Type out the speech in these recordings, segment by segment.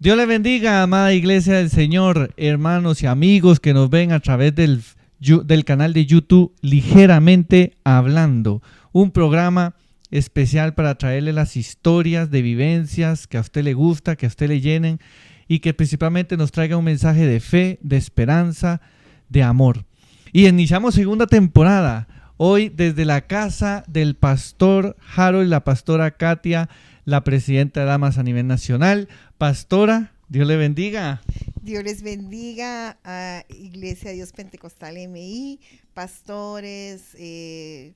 Dios le bendiga, amada iglesia del Señor, hermanos y amigos que nos ven a través del canal de YouTube Ligeramente Hablando, un programa especial para traerle las historias de vivencias que a usted le gusta, que a usted le llenen y que principalmente nos traiga un mensaje de fe, de esperanza, de amor. Y iniciamos segunda temporada, hoy desde la casa del pastor Harold y la pastora Katia, la presidenta de Damas a nivel nacional. Pastora, Dios le bendiga. Dios les bendiga a Iglesia Dios Pentecostal MI, pastores, y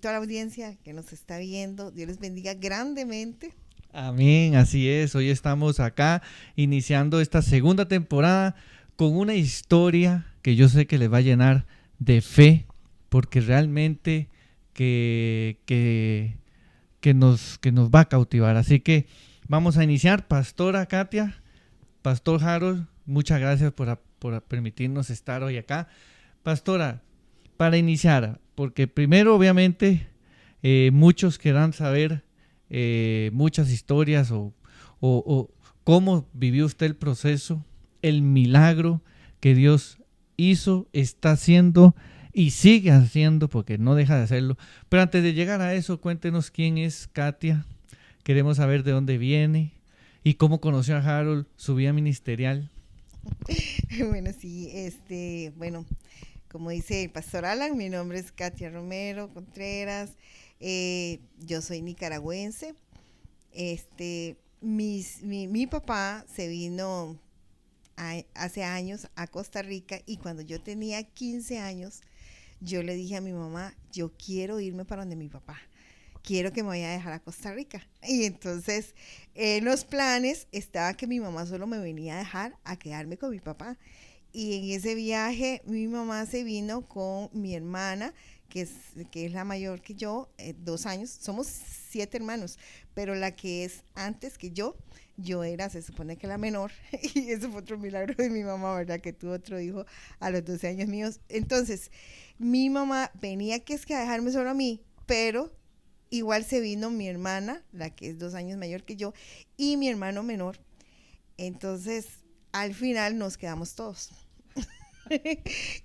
toda la audiencia que nos está viendo. Dios les bendiga grandemente. Amén, así es. Hoy estamos acá iniciando esta segunda temporada con una historia que yo sé que les va a llenar de fe, porque realmente que nos va a cautivar. Así que vamos a iniciar. Pastora Katia, Pastor Harold, muchas gracias por permitirnos estar hoy acá. Pastora, para iniciar, porque primero obviamente muchos querrán saber muchas historias o cómo vivió usted el proceso, el milagro que Dios hizo, está haciendo y sigue haciendo, porque no deja de hacerlo. Pero antes de llegar a eso, cuéntenos quién es Katia. Queremos saber de dónde viene y cómo conoció a Harold, su vida ministerial. Bueno, sí, como dice el pastor Alan, mi nombre es Katia Romero Contreras, yo soy nicaragüense. Mi papá se vino hace años a Costa Rica, y cuando yo tenía 15 años, yo le dije a mi mamá, yo quiero irme para donde mi papá. Quiero que me vaya a dejar a Costa Rica. Y entonces en los planes estaba que mi mamá solo me venía a dejar a quedarme con mi papá. Y en ese viaje mi mamá se vino con mi hermana, que es la mayor que yo, 2 años. Somos 7 hermanos, pero la que es antes que yo se supone que la menor. Y eso fue otro milagro de mi mamá, ¿verdad? Que tuvo otro hijo a los 12 años míos. Entonces mi mamá venía que es que a dejarme solo a mí, pero igual se vino mi hermana, la que es 2 años mayor que yo, y mi hermano menor. Entonces, al final nos quedamos todos.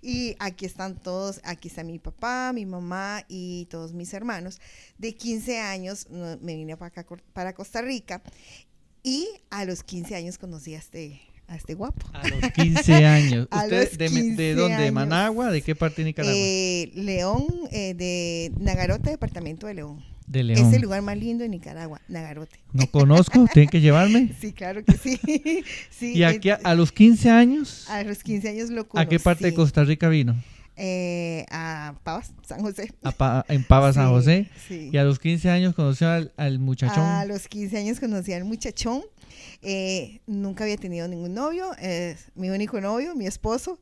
Y aquí están todos, aquí está mi papá, mi mamá y todos mis hermanos. De 15 años me vine para Costa Rica, y a los 15 años conocí a este guapo. A los 15 años. ¿Usted de dónde? ¿De años. Managua? ¿De qué parte de Nicaragua? León, de Nagarote, departamento de León. De León. Es el lugar más lindo de Nicaragua, Nagarote. No conozco, ¿tienen que llevarme? Sí, claro que sí. Sí, ¿Y aquí a los 15 años? A los 15 años lo conocí. ¿A qué parte de Costa Rica vino? A Pavas, San José. En Pavas, Sí, San José. Sí. ¿Y a los 15 años conoció al muchachón? A los 15 años conocí al muchachón. Nunca había tenido ningún novio. Mi único novio, mi esposo.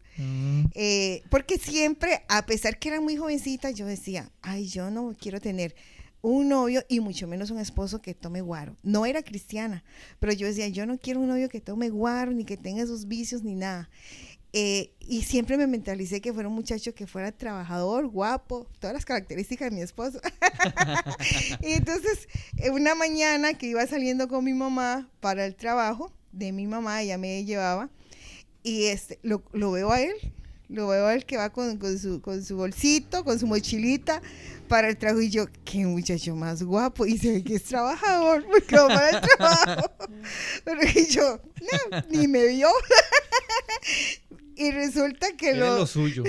Porque siempre, a pesar que era muy jovencita, yo decía, ay, yo no quiero tener un novio y mucho menos un esposo que tome guaro. No era cristiana, pero yo decía, yo no quiero un novio que tome guaro, ni que tenga esos vicios, ni nada. Y siempre me mentalicé que fuera un muchacho que fuera trabajador, guapo, todas las características de mi esposo. Y entonces, una mañana que iba saliendo con mi mamá para el trabajo de mi mamá, ella me llevaba, y lo veo a él que va con su bolsito, con su mochilita para el trabajo, y yo, qué muchacho más guapo, y se ve que es trabajador, porque va para el trabajo. Pero y yo, no, ni me vio. Y resulta que lo suyo.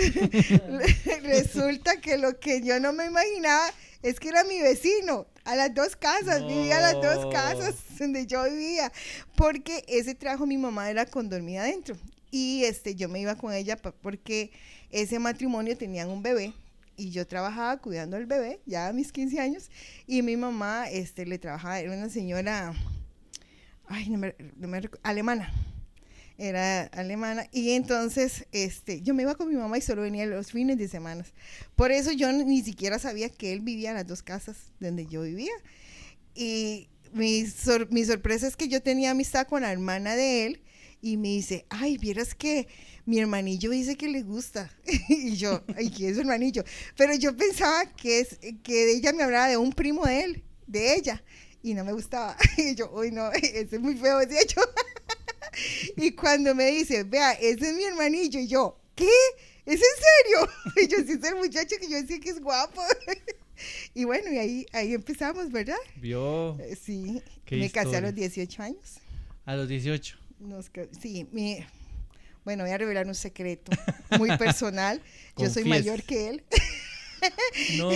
Resulta que lo que yo no me imaginaba es que era mi vecino, a las 2 casas, no. Vivía a las 2 casas donde yo vivía, porque ese trabajo mi mamá era con dormida adentro, y yo me iba con ella porque ese matrimonio tenían un bebé, y yo trabajaba cuidando al bebé, ya a mis 15 años, y mi mamá le trabajaba, era una señora, alemana. Era alemana, y entonces yo me iba con mi mamá y solo venía los fines de semana. Por eso yo ni siquiera sabía que él vivía en las 2 casas donde yo vivía. Y mi sorpresa es que yo tenía amistad con la hermana de él, y me dice, ay, vieras que mi hermanillo dice que le gusta. Y yo, ay, ¿quién es su hermanillo? Pero yo pensaba que ella me hablaba de un primo de él, de ella. y no me gustaba. Y yo, uy, no, ese es muy feo, decía yo. Y cuando me dice, vea, ese es mi hermanillo, y yo, ¿qué? ¿Es en serio? Y yo, sí, es el muchacho que yo decía que es guapo. Y bueno, y ahí empezamos, ¿verdad? Vio. Sí, Qué me casé a historia. los 18 años. A los 18. Sí, bueno, voy a revelar un secreto muy personal. Yo soy Confiese. mayor que él. No,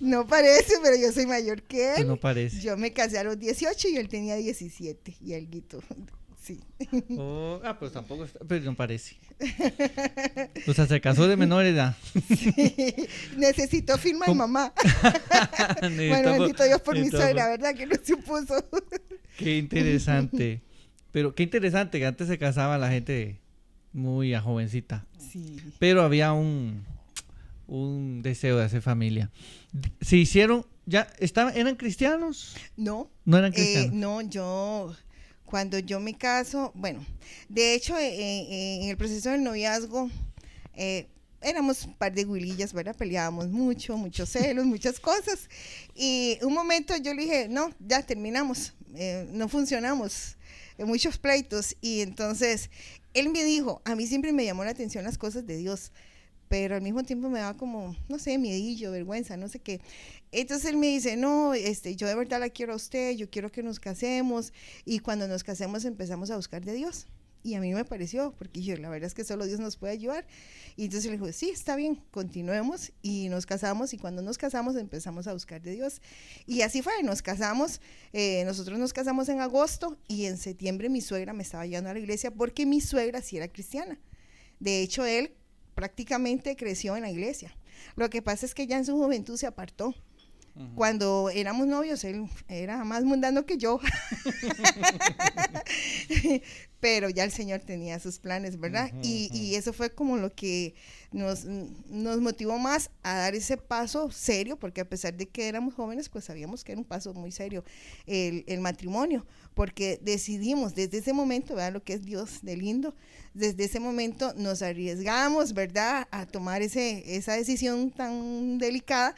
No parece, pero yo soy mayor que pues él. no parece. Yo me casé a los 18 y él tenía 17 y alguito. Sí. Oh, pues tampoco está, pero no parece. O sea, se casó de menor edad. Sí. Necesitó firma de ¿Cómo? mamá. Necesitamos- Bueno, bendito Dios por mi necesitamos- suegra, ¿verdad? Que no se opuso. Qué interesante. Pero qué interesante que antes se casaba la gente muy a jovencita. Sí. Pero había un deseo de hacer familia. Se hicieron, ¿eran cristianos? No, No eran cristianos. no, cuando yo me caso, bueno, de hecho, en el proceso del noviazgo, éramos un par de güilillas, ¿verdad? Peleábamos muchos celos, muchas cosas. Y un momento yo le dije, no, ya terminamos, no funcionamos, muchos pleitos. Y entonces él me dijo, a mí siempre me llamó la atención las cosas de Dios, pero al mismo tiempo me daba como, no sé, miedillo, vergüenza, no sé qué. Entonces él me dice, no, yo de verdad la quiero a usted, yo quiero que nos casemos, y cuando nos casemos empezamos a buscar de Dios. Y a mí me pareció, porque yo, la verdad es que solo Dios nos puede ayudar. Y entonces le dijo, sí, está bien, continuemos, y nos casamos, y cuando nos casamos empezamos a buscar de Dios. Y así fue, nos casamos, nosotros nos casamos en agosto, y en septiembre mi suegra me estaba llevando a la iglesia, porque mi suegra sí era cristiana. De hecho, él prácticamente creció en la iglesia. Lo que pasa es que ya en su juventud se apartó. Uh-huh. Cuando éramos novios, él era más mundano que yo. Pero ya el Señor tenía sus planes, ¿verdad? Uh-huh, y eso fue como lo que nos motivó más a dar ese paso serio, porque a pesar de que éramos jóvenes, pues sabíamos que era un paso muy serio el matrimonio, porque decidimos desde ese momento, ¿verdad? Lo que es Dios de lindo, desde ese momento nos arriesgamos, ¿verdad? A tomar esa decisión tan delicada,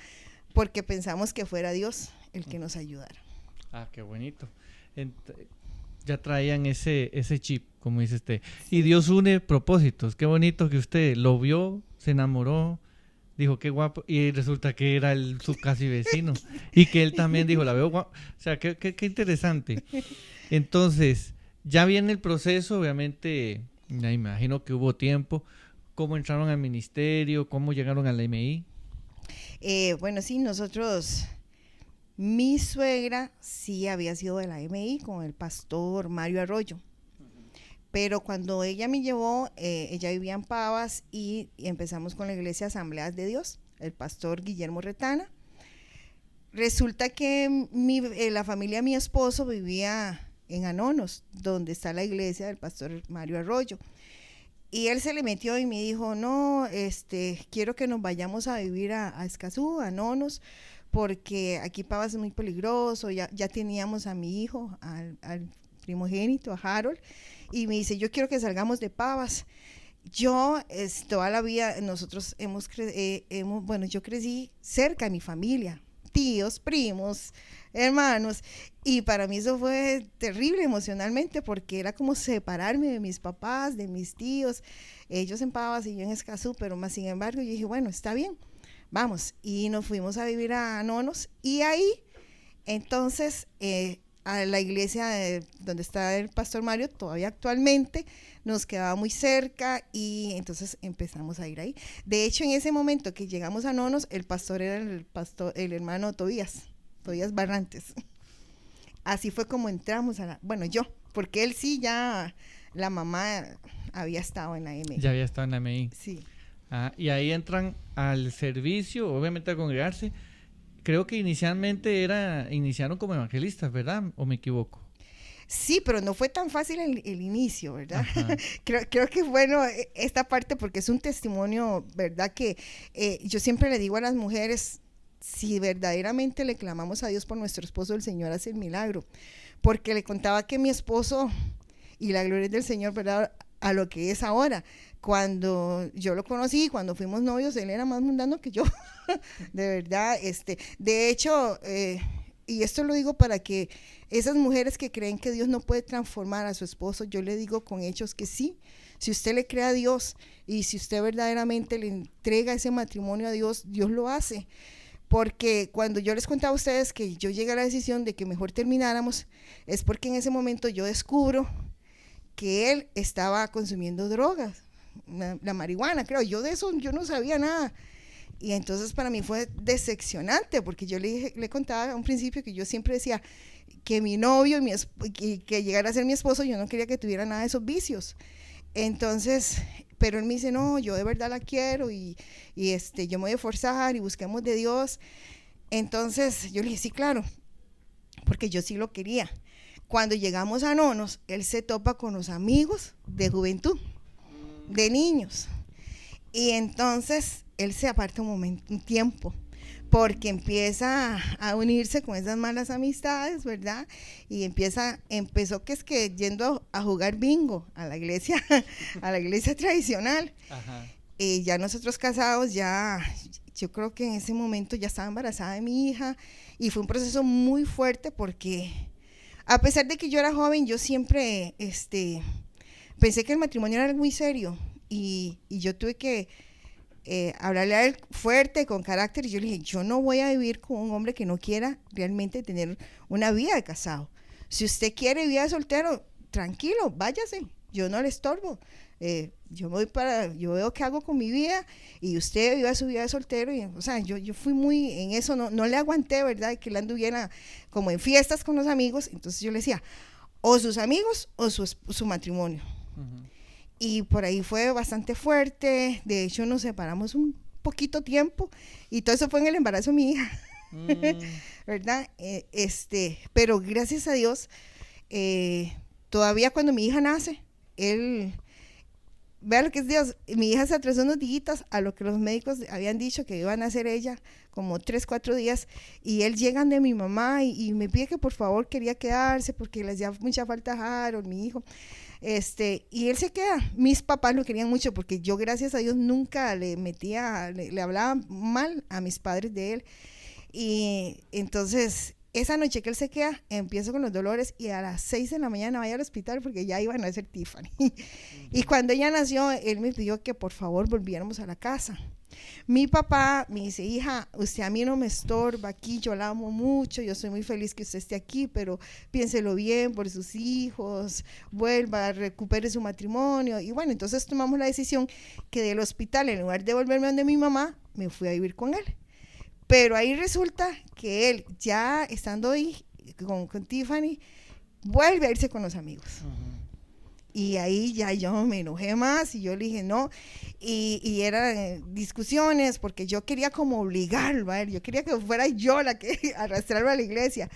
porque pensamos que fuera Dios el que nos ayudara. Ah, qué bonito. Ya traían ese chip, como dice usted. Y Dios une propósitos. Qué bonito que usted lo vio, se enamoró, dijo qué guapo, y resulta que era su casi vecino. Y que él también dijo, la veo guapo. O sea, qué interesante. Entonces, ya viene el proceso, obviamente, me imagino que hubo tiempo. ¿Cómo entraron al ministerio? ¿Cómo llegaron a la MI? Bueno, sí, nosotros... Mi suegra sí había sido de la MI con el pastor Mario Arroyo, pero cuando ella me llevó, ella vivía en Pavas y empezamos con la iglesia Asambleas de Dios, el pastor Guillermo Retana. Resulta que la familia de mi esposo vivía en Anonos, donde está la iglesia del pastor Mario Arroyo. Y él se le metió y me dijo, no, quiero que nos vayamos a vivir a Escazú, a Anonos, porque aquí Pavas es muy peligroso, ya teníamos a mi hijo, al primogénito, a Harold, y me dice, yo quiero que salgamos de Pavas. Yo, toda la vida, nosotros yo crecí cerca de mi familia, tíos, primos, hermanos, y para mí eso fue terrible emocionalmente, porque era como separarme de mis papás, de mis tíos, ellos en Pavas y yo en Escazú, pero más sin embargo yo dije, bueno, está bien, vamos, y nos fuimos a vivir a Nonos, y ahí, entonces, a la iglesia donde está el pastor Mario, todavía actualmente, nos quedaba muy cerca, y entonces empezamos a ir ahí. De hecho, en ese momento que llegamos a Nonos, el pastor era el hermano Tobías Barrantes. Así fue como entramos yo, porque él sí ya, la mamá había estado en la MI. Ya había estado en la MI. Sí. Y ahí entran al servicio, obviamente a congregarse. Creo que iniciaron como evangelistas, ¿verdad? ¿O me equivoco? Sí, pero no fue tan fácil el inicio, ¿verdad? Creo que bueno esta parte, porque es un testimonio, ¿verdad? Que yo siempre le digo a las mujeres, si verdaderamente le clamamos a Dios por nuestro esposo, el Señor hace el milagro. Porque le contaba que mi esposo, y la gloria es del Señor, ¿verdad? A lo que es ahora. Cuando yo lo conocí, cuando fuimos novios, él era más mundano que yo, de verdad. De hecho, y esto lo digo para que esas mujeres que creen que Dios no puede transformar a su esposo, yo le digo con hechos que sí. Si usted le cree a Dios y si usted verdaderamente le entrega ese matrimonio a Dios, Dios lo hace. Porque cuando yo les contaba a ustedes que yo llegué a la decisión de que mejor termináramos, es porque en ese momento yo descubro que él estaba consumiendo drogas, la marihuana, creo. Yo de eso yo no sabía nada. Y entonces para mí fue decepcionante, porque yo le contaba a un principio que yo siempre decía que mi novio y que llegara a ser mi esposo, yo no quería que tuviera nada de esos vicios. Entonces, pero él me dice, no, yo de verdad la quiero y yo me voy a forzar y busquemos de Dios. Entonces yo le dije, sí, claro, porque yo sí lo quería. Cuando llegamos a Nonos, él se topa con los amigos de juventud, de niños. Y entonces él se aparta un tiempo, porque empieza a unirse con esas malas amistades, ¿verdad? Y empezó que es que yendo a jugar bingo a la iglesia tradicional. Ajá. Y ya nosotros casados, yo creo que en ese momento ya estaba embarazada de mi hija, y fue un proceso muy fuerte porque a pesar de que yo era joven, yo siempre pensé que el matrimonio era algo muy serio, y yo tuve que hablarle a él fuerte, con carácter, y yo le dije, yo no voy a vivir con un hombre que no quiera realmente tener una vida de casado. Si usted quiere vida de soltero, tranquilo, váyase, yo no le estorbo. Yo veo qué hago con mi vida, y usted viva su vida de soltero. Y, o sea, yo fui muy en eso, no le aguanté, ¿verdad? Que él anduviera como en fiestas con los amigos. Entonces yo le decía, o sus amigos o su matrimonio. Uh-huh. Y por ahí fue bastante fuerte. De hecho, nos separamos un poquito tiempo, y todo eso fue en el embarazo de mi hija. ¿Verdad? Pero gracias a Dios, todavía cuando mi hija nace, vea lo que es Dios, mi hija se atrasó unos días a lo que los médicos habían dicho que iban a hacer ella, como 3-4 días, y él llegan de mi mamá y me pide que por favor quería quedarse porque le hacía mucha falta a Harold, mi hijo. Y él se queda. Mis papás lo querían mucho porque yo, gracias a Dios, nunca le hablaba mal a mis padres de él. Y entonces, esa noche que él se queda, empiezo con los dolores, y a las 6 de la mañana vaya al hospital porque ya iban a nacer Tiffany. Y cuando ella nació, él me pidió que por favor volviéramos a la casa. Mi papá me dice, hija, usted a mí no me estorba aquí, yo la amo mucho, yo soy muy feliz que usted esté aquí, pero piénselo bien por sus hijos, vuelva, recupere su matrimonio. Y bueno, entonces tomamos la decisión que del hospital, en lugar de volverme donde mi mamá, me fui a vivir con él. Pero ahí resulta que él, ya estando ahí con Tiffany, vuelve a irse con los amigos. Uh-huh. Y ahí ya yo me enojé más, y yo le dije no, y eran discusiones porque yo quería como obligarlo a él, yo quería que fuera yo la que arrastrarlo a la iglesia,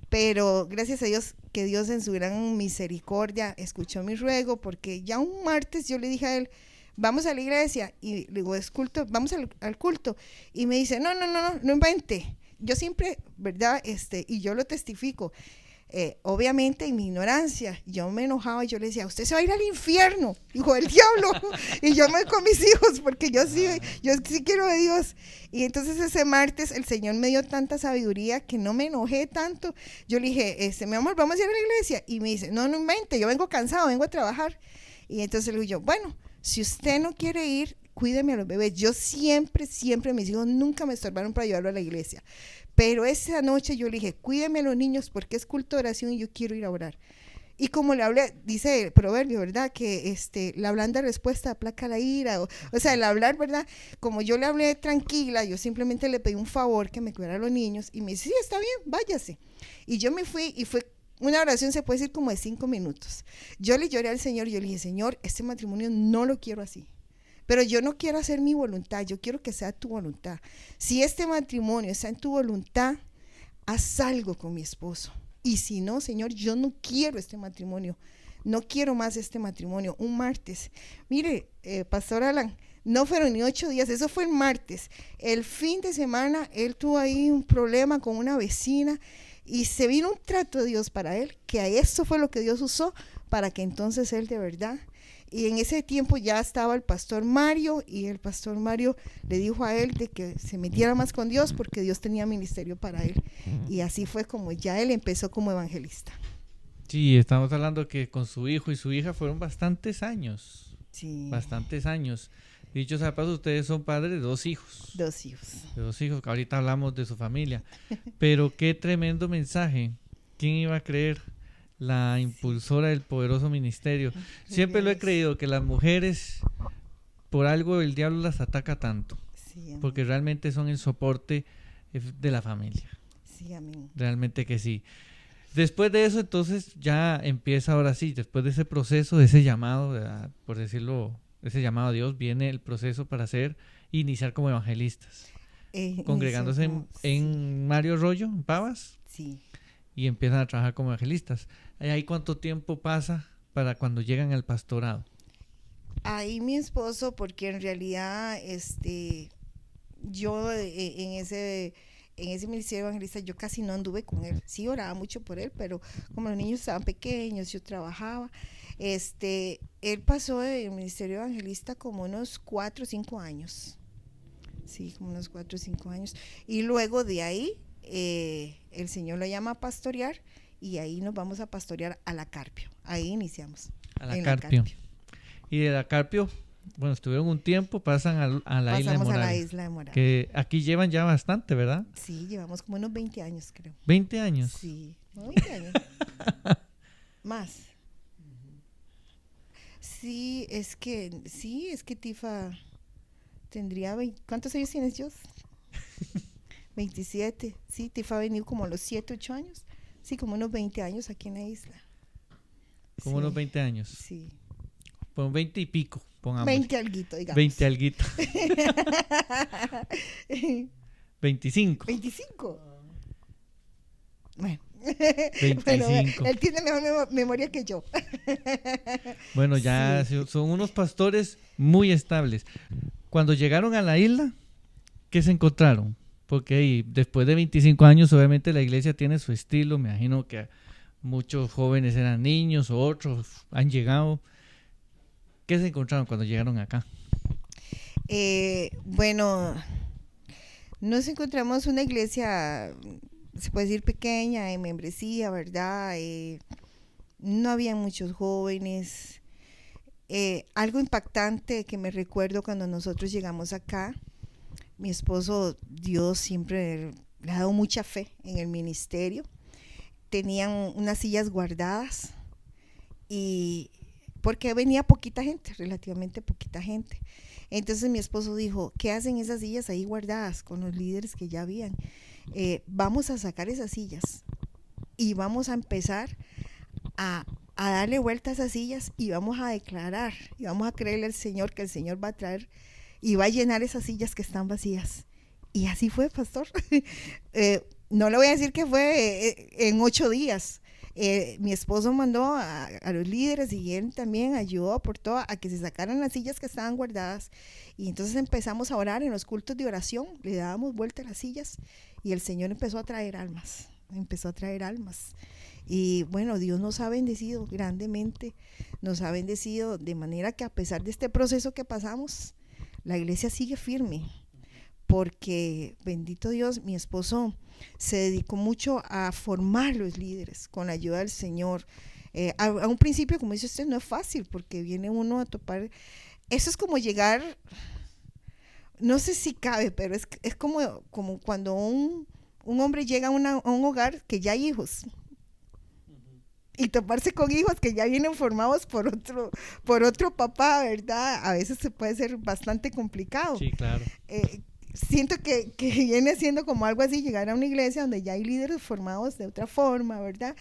pero gracias a Dios, que Dios en su gran misericordia escuchó mi ruego, porque ya un martes yo le dije a él, vamos a la iglesia, y le digo, es culto, vamos al culto, y me dice, no invente, yo siempre, ¿verdad? Y yo lo testifico. Obviamente en mi ignorancia yo me enojaba, y yo le decía, usted se va a ir al infierno, hijo del diablo, y yo me voy con mis hijos porque yo sí quiero de Dios. Y entonces ese martes el Señor me dio tanta sabiduría que no me enojé tanto. Yo le dije, mi amor, vamos a ir a la iglesia, y me dice, no invente, yo vengo cansado, vengo a trabajar. Y entonces le digo yo, bueno, si usted no quiere ir, cuídeme a los bebés. Yo siempre, mis hijos nunca me estorbaron para llevarlo a la iglesia. Pero esa noche yo le dije, cuídeme a los niños porque es culto de oración y yo quiero ir a orar. Y como le hablé, dice el proverbio, ¿verdad? Que la blanda respuesta aplaca la ira. O sea, el hablar, ¿verdad? Como yo le hablé tranquila, yo simplemente le pedí un favor que me cuidara a los niños. Y me dice, sí, está bien, váyase. Y yo me fui, y fue una oración, se puede decir, como de 5 minutos. Yo le lloré al Señor, yo le dije, Señor, este matrimonio no lo quiero así. Pero yo no quiero hacer mi voluntad, yo quiero que sea tu voluntad. Si este matrimonio está en tu voluntad, haz algo con mi esposo. Y si no, Señor, yo no quiero este matrimonio. No quiero más este matrimonio. Un martes. Mire, Pastor Alan, no fueron ni 8 días, eso fue el martes. El fin de semana, él tuvo ahí un problema con una vecina y se vino un trato de Dios para él, que a eso fue lo que Dios usó para que entonces él de verdad Y en ese tiempo ya estaba el pastor Mario, y el pastor Mario le dijo a él de que se metiera más con Dios porque Dios tenía ministerio para él. Y así fue como ya él empezó como evangelista. Sí, estamos hablando que con su hijo y su hija fueron bastantes años. Sí. Bastantes años. Dicho sea de paso, ustedes son padres de 2 hijos. 2 hijos. De 2 hijos, que ahorita hablamos de su familia. Pero qué tremendo mensaje. ¿Quién iba a creer? La impulsora del poderoso ministerio. Siempre lo he creído, que las mujeres, por algo el diablo las ataca tanto. Sí, porque realmente son el soporte de la familia. Sí, amén. Realmente que sí. Después de eso, entonces, ya empieza ahora sí, después de ese proceso, de ese llamado, ¿verdad? Por decirlo, ese llamado a Dios, viene el proceso para iniciar como evangelistas. Congregándose en Mario Arroyo, en Pavas. Sí. Y empiezan a trabajar como evangelistas. ¿Ahí cuánto tiempo pasa para cuando llegan al pastorado? Ahí mi esposo, porque en realidad yo en ese ministerio evangelista yo casi no anduve con él. Sí oraba mucho por él, pero como los niños estaban pequeños, yo trabajaba. Él pasó del ministerio evangelista como unos 4 o 5 años. Sí, como unos 4 o 5 años. Y luego de ahí el Señor lo llama a pastorear, y ahí nos vamos a pastorear a la Carpio. Ahí iniciamos. A la Carpio. Y de la Carpio, bueno, estuvieron un tiempo, pasan a la isla de Moravia. A la isla de Moravia. Que aquí llevan ya bastante, ¿verdad? Sí, llevamos como unos 20 años, creo. ¿20 años? Sí, 20 años. Más. Sí, es que Tifa tendría ¿cuántos años tienes, Dios? 27. Sí, Tifa ha venido como a los 7, 8 años. Sí, como unos 20 años aquí en la isla. Como unos 20 años. Sí. Pues 20 y pico, pongamos. 20 alguito, digamos. 20 alguito. 25. 25. Bueno. 25. Bueno, él tiene mejor memoria que yo. Bueno, ya sí. Son unos pastores muy estables. Cuando llegaron a la isla, ¿qué se encontraron? Porque después de 25 años, obviamente la iglesia tiene su estilo. Me imagino que muchos jóvenes eran niños, o otros han llegado. ¿Qué se encontraron cuando llegaron acá? Bueno, nos encontramos una iglesia, se puede decir pequeña, en membresía, ¿verdad? No había muchos jóvenes. Algo impactante que me recuerdo cuando nosotros llegamos acá, mi esposo, Dios siempre le ha dado mucha fe en el ministerio. Tenían unas sillas guardadas, y porque venía poquita gente, relativamente poquita gente. Entonces mi esposo dijo, ¿qué hacen esas sillas ahí guardadas con los líderes que ya habían? Vamos a sacar esas sillas y vamos a empezar a darle vuelta a esas sillas, y vamos a declarar y vamos a creerle al Señor que el Señor va a traer y va a llenar esas sillas que están vacías. Y así fue, pastor. No le voy a decir que fue en 8 días. Mi esposo mandó a los líderes, y él también ayudó, aportó a que se sacaran las sillas que estaban guardadas, y entonces empezamos a orar en los cultos de oración, le dábamos vuelta a las sillas, y el Señor empezó a traer almas, y bueno, Dios nos ha bendecido grandemente, nos ha bendecido de manera que a pesar de este proceso que pasamos, la iglesia sigue firme, porque bendito Dios, mi esposo se dedicó mucho a formar los líderes con la ayuda del Señor. A un principio, como dice usted, no es fácil, porque viene uno a topar. Eso es como llegar, no sé si cabe, pero es como cuando un hombre llega a un hogar que ya hay hijos, y toparse con hijos que ya vienen formados por otro papá, ¿verdad? A veces se puede ser bastante complicado. Sí, claro. Siento que viene siendo como algo así, llegar a una iglesia donde ya hay líderes formados de otra forma, ¿verdad?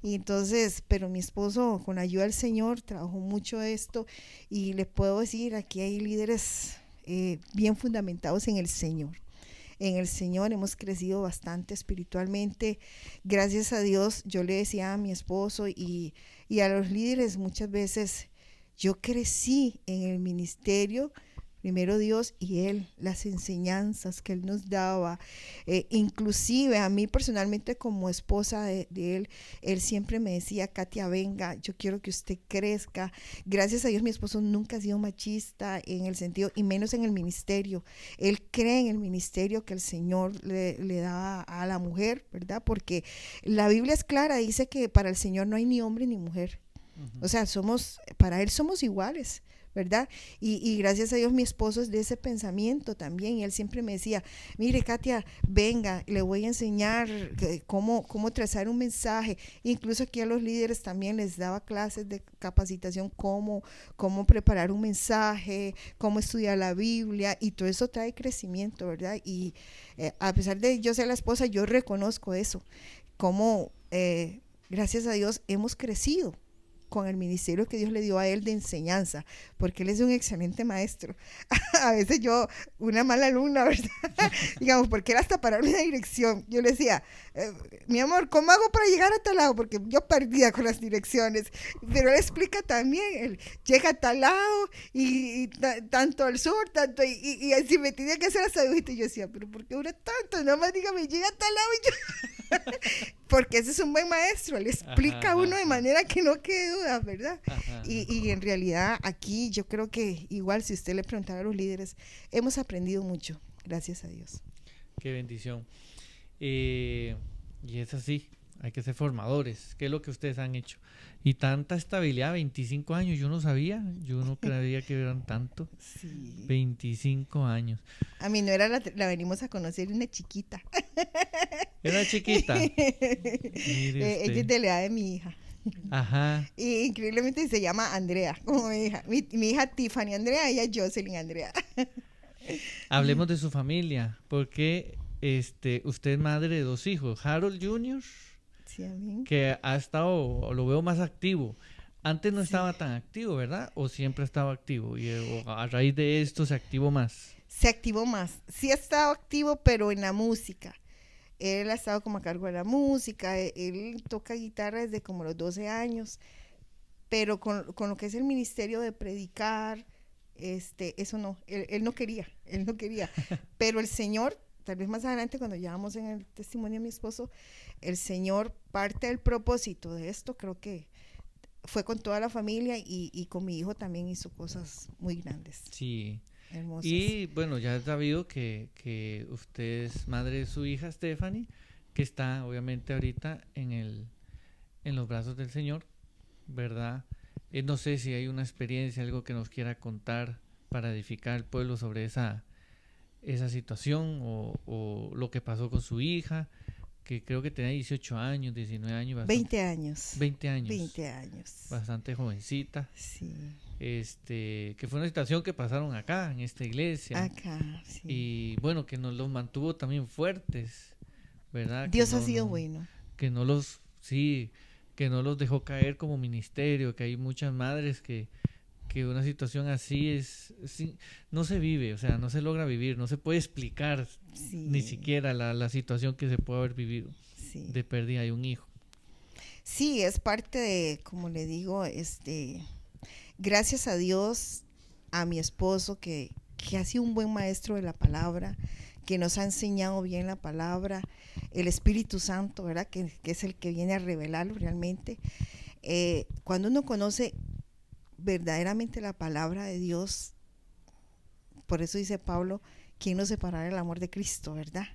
Y entonces, pero mi esposo, con la ayuda del Señor, trabajó mucho esto, y le puedo decir, aquí hay líderes bien fundamentados en el Señor. En el Señor hemos crecido bastante espiritualmente, gracias a Dios. Yo le decía a mi esposo y a los líderes muchas veces, yo crecí en el ministerio Primero Dios y Él, las enseñanzas que Él nos daba. Inclusive a mí personalmente como esposa de Él, Él siempre me decía, Katia, venga, yo quiero que usted crezca. Gracias a Dios mi esposo nunca ha sido machista en el sentido, y menos en el ministerio. Él cree en el ministerio que el Señor le da a la mujer, ¿verdad? Porque la Biblia es clara, dice que para el Señor no hay ni hombre ni mujer. O sea, para Él somos iguales, ¿verdad? Y gracias a Dios mi esposo es de ese pensamiento también, y él siempre me decía, mire Katia, venga, le voy a enseñar cómo trazar un mensaje. Incluso aquí a los líderes también les daba clases de capacitación, cómo preparar un mensaje, cómo estudiar la Biblia, y todo eso trae crecimiento, ¿verdad? Y a pesar de yo ser la esposa, yo reconozco eso, cómo gracias a Dios hemos crecido con el ministerio que Dios le dio a él de enseñanza, porque él es un excelente maestro. A veces yo, una mala alumna, ¿verdad? Digamos, porque era hasta para una dirección. Yo le decía, mi amor, ¿cómo hago para llegar a tal lado? Porque yo perdía con las direcciones. Pero él explica también, él llega a tal lado y tanto al sur, tanto, y así me tenía que hacer hasta dibujito. Y yo decía, pero ¿por qué dura tanto? No más dígame, llega a tal lado y yo... Porque ese es un buen maestro, le explica a uno de manera que no quede duda, ¿verdad? Y en realidad aquí yo creo que igual si usted le preguntara a los líderes, hemos aprendido mucho, gracias a Dios. Qué bendición. Y es así, hay que ser formadores, ¿qué es lo que ustedes han hecho? Y tanta estabilidad, 25 años, yo no sabía, yo no creía que eran tanto. Sí. 25 años. A mi nuera la venimos a conocer, una chiquita. ¿Era chiquita? Ella es de la edad de mi hija. Ajá. Y increíblemente se llama Andrea, como mi hija. Mi hija Tiffany Andrea, ella Jocelyn Andrea. Hablemos de su familia, porque usted es madre de 2 hijos, Harold Jr., sí, amén, que ha estado, lo veo más activo. Antes no estaba tan activo, ¿verdad? ¿O siempre estaba activo? Y a raíz de esto se activó más. Se activó más. Sí ha estado activo, pero en la música. Él ha estado como a cargo de la música. Él toca guitarra desde como los 12 años. Pero con lo que es el ministerio de predicar, eso no. Él no quería. Pero el Señor, tal vez más adelante cuando ya vamos en el testimonio de mi esposo, el Señor, parte del propósito de esto, creo que fue con toda la familia y con mi hijo también hizo cosas muy grandes. Sí. Hermosas. Y bueno, ya he sabido que usted es madre de su hija Stephanie, que está obviamente ahorita en los brazos del Señor, ¿verdad? No sé si hay una experiencia, algo que nos quiera contar para edificar al pueblo sobre esa situación o lo que pasó con su hija, que creo que tenía 18 años, 19 años. Bastante, 20 años. 20 años. 20 años. Bastante jovencita. Sí. Que fue una situación que pasaron acá, en esta iglesia. Acá, sí. Y bueno, que nos los mantuvo también fuertes, ¿verdad? Dios ha sido bueno. Que no los dejó caer como ministerio, que hay muchas madres que una situación así no se vive, o sea, no se logra vivir, no se puede explicar ni siquiera la situación que se puede haber vivido de pérdida de un hijo. Sí, es parte de, como le digo, gracias a Dios, a mi esposo que ha sido un buen maestro de la palabra, que nos ha enseñado bien la palabra, el Espíritu Santo, ¿verdad? Que es el que viene a revelarlo realmente. Cuando uno conoce verdaderamente la palabra de Dios, por eso dice Pablo, ¿quién nos separará del amor de Cristo, verdad?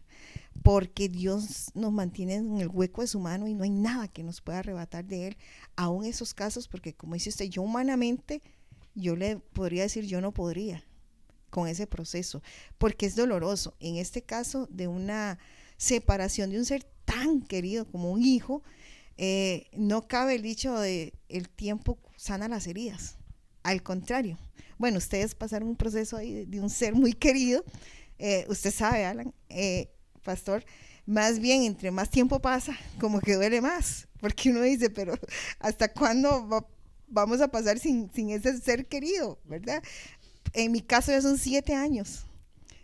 Porque Dios nos mantiene en el hueco de su mano y no hay nada que nos pueda arrebatar de él, aún esos casos, porque como dice usted, yo humanamente, yo le podría decir, yo no podría con ese proceso, porque es doloroso. En este caso de una separación de un ser tan querido como un hijo, no cabe el dicho de el tiempo sana las heridas. Al contrario, bueno, ustedes pasaron un proceso ahí de un ser muy querido, usted sabe, Alan, pastor, más bien entre más tiempo pasa, como que duele más, porque uno dice, pero ¿hasta cuándo vamos a pasar sin ese ser querido, verdad? En mi caso ya son 7 años.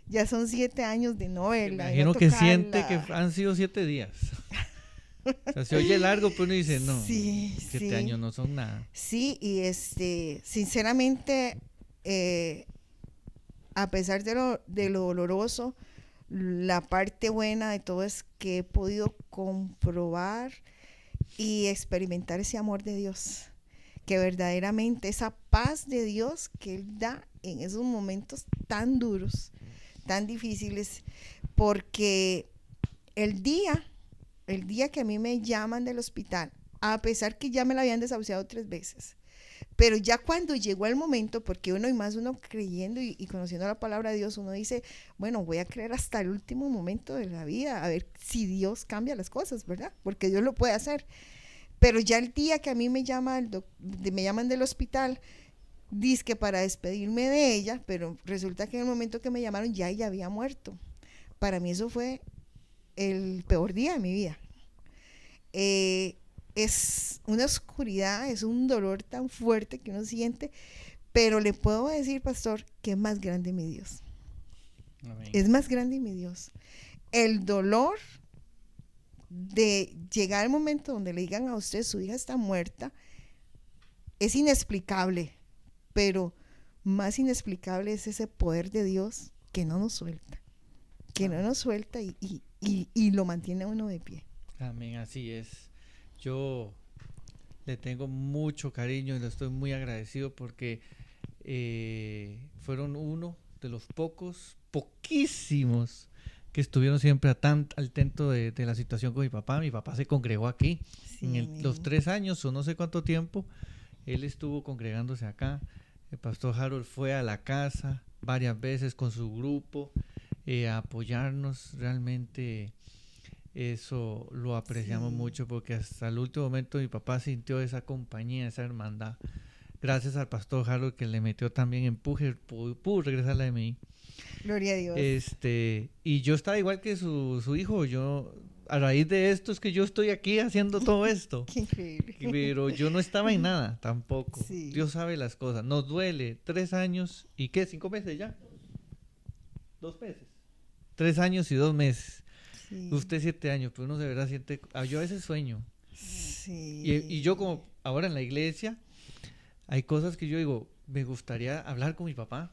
Ya son 7 años de novela. Imagino que siente que han sido 7 días. O sea, se oye largo, pero uno dice, no, 7 años no son nada. Sí, y sinceramente, a pesar de lo doloroso, la parte buena de todo es que he podido comprobar y experimentar ese amor de Dios, que verdaderamente esa paz de Dios que Él da en esos momentos tan duros, tan difíciles, porque el día que a mí me llaman del hospital, a pesar que ya me la habían desahuciado 3 veces, pero ya cuando llegó el momento, porque uno y más uno creyendo y conociendo la palabra de Dios, uno dice, bueno, voy a creer hasta el último momento de la vida, a ver si Dios cambia las cosas, ¿verdad? Porque Dios lo puede hacer. Pero ya el día que a mí me llaman del hospital, dizque para despedirme de ella, pero resulta que en el momento que me llamaron ya ella había muerto. Para mí eso fue el peor día de mi vida. Es una oscuridad, es un dolor tan fuerte que uno siente, pero le puedo decir, pastor, que es más grande mi Dios. Amén. Es más grande mi Dios. El dolor de llegar al momento donde le digan a usted su hija está muerta es inexplicable, pero más inexplicable es ese poder de Dios que no nos suelta, y lo mantiene a uno de pie. Amén, así es. Yo le tengo mucho cariño y le estoy muy agradecido porque fueron uno de los poquísimos que estuvieron siempre al tanto de la situación con mi papá. Mi papá se congregó aquí. Sí, los 3 años o no sé cuánto tiempo, él estuvo congregándose acá. El pastor Harold fue a la casa varias veces con su grupo a apoyarnos. Realmente eso lo apreciamos mucho porque hasta el último momento mi papá sintió esa compañía, esa hermandad. Gracias al pastor Harold que le metió también empuje, pudo regresar a mí. Gloria a Dios. Y yo estaba igual que su hijo. Yo, a raíz de esto es que yo estoy aquí haciendo todo esto. Qué increíble. Pero yo no estaba en nada tampoco. Sí. Dios sabe las cosas. Nos duele 3 años y ¿qué? 5 meses ya. 2 meses. 3 años y 2 meses. Sí. Usted 7 años, pero uno de verdad siente. Yo a veces sueño. Sí. Y yo como ahora en la iglesia hay cosas que yo digo, me gustaría hablar con mi papá,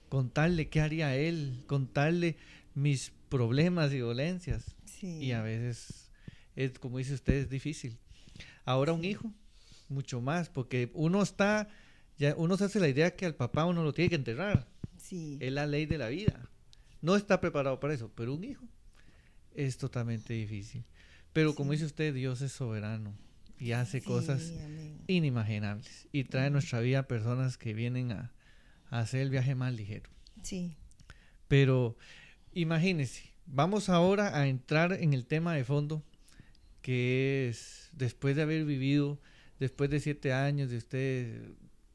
contarle qué haría él, contarle mis problemas y dolencias. Sí. Y a veces, es como dice usted, es difícil. Ahora un hijo, mucho más, porque uno se hace la idea que al papá uno lo tiene que enterrar. Sí. Es la ley de la vida. No está preparado para eso, pero un hijo es totalmente difícil. Pero como dice usted, Dios es soberano y hace cosas inimaginables y trae a nuestra vida personas que vienen a hacer el viaje más ligero. Sí. Pero imagínese, vamos ahora a entrar en el tema de fondo, que es después de haber vivido, después de 7 años de usted,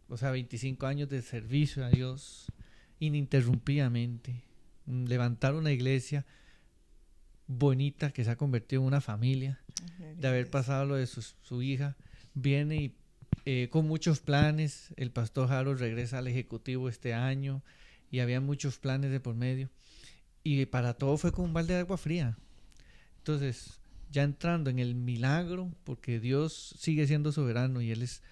o sea, 25 años de servicio a Dios ininterrumpidamente, levantar una iglesia bonita que se ha convertido en una familia, de haber pasado lo de su hija, viene y con muchos planes. El pastor Harold regresa al ejecutivo este año y había muchos planes de por medio y para todo fue con un balde de agua fría. Entonces, ya entrando en el milagro, porque Dios sigue siendo soberano y Él es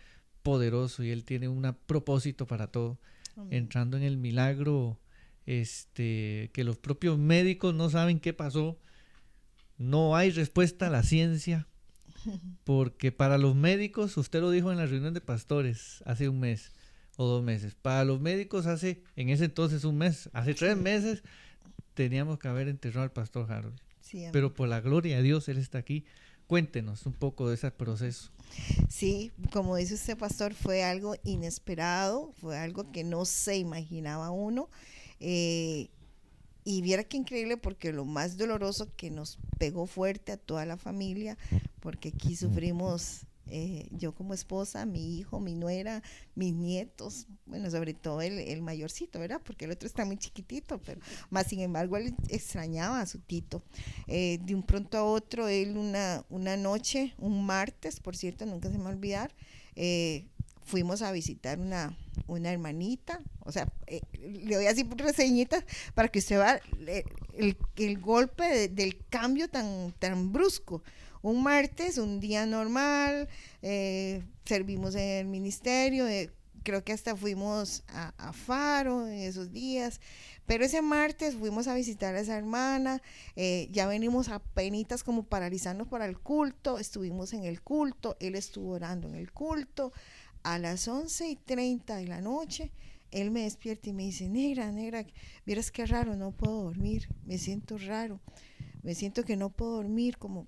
poderoso y Él tiene un propósito para todo. Amén. Entrando en el milagro, que los propios médicos no saben qué pasó, no hay respuesta a la ciencia, porque para los médicos, usted lo dijo en la reunión de pastores hace 1 mes o 2 meses, para los médicos en ese entonces 1 mes, hace 3 meses teníamos que haber enterrado al pastor Harold. Sí, pero por la gloria de Dios Él está aquí. Cuéntenos un poco de ese proceso. Sí, como dice usted, pastor, fue algo inesperado, fue algo que no se imaginaba uno. Y viera qué increíble, porque lo más doloroso que nos pegó fuerte a toda la familia, porque aquí sufrimos yo como esposa, mi hijo, mi nuera, mis nietos, bueno, sobre todo el mayorcito, ¿verdad? Porque el otro está muy chiquitito, pero más sin embargo él extrañaba a su tito. De un pronto a otro, él una noche, un martes, por cierto, nunca se me va a olvidar, fuimos a visitar una hermanita, o sea, le doy así reseñitas para que usted vea el golpe del cambio tan brusco. Un martes, un día normal, servimos en el ministerio, creo que hasta fuimos a Faro en esos días, pero ese martes fuimos a visitar a esa hermana, ya venimos a penitas como paralizarnos para el culto, estuvimos en el culto, él estuvo orando en el culto, a las 11:30 de la noche, él me despierta y me dice, negra, vieras qué raro, no puedo dormir, me siento raro, me siento que no puedo dormir, como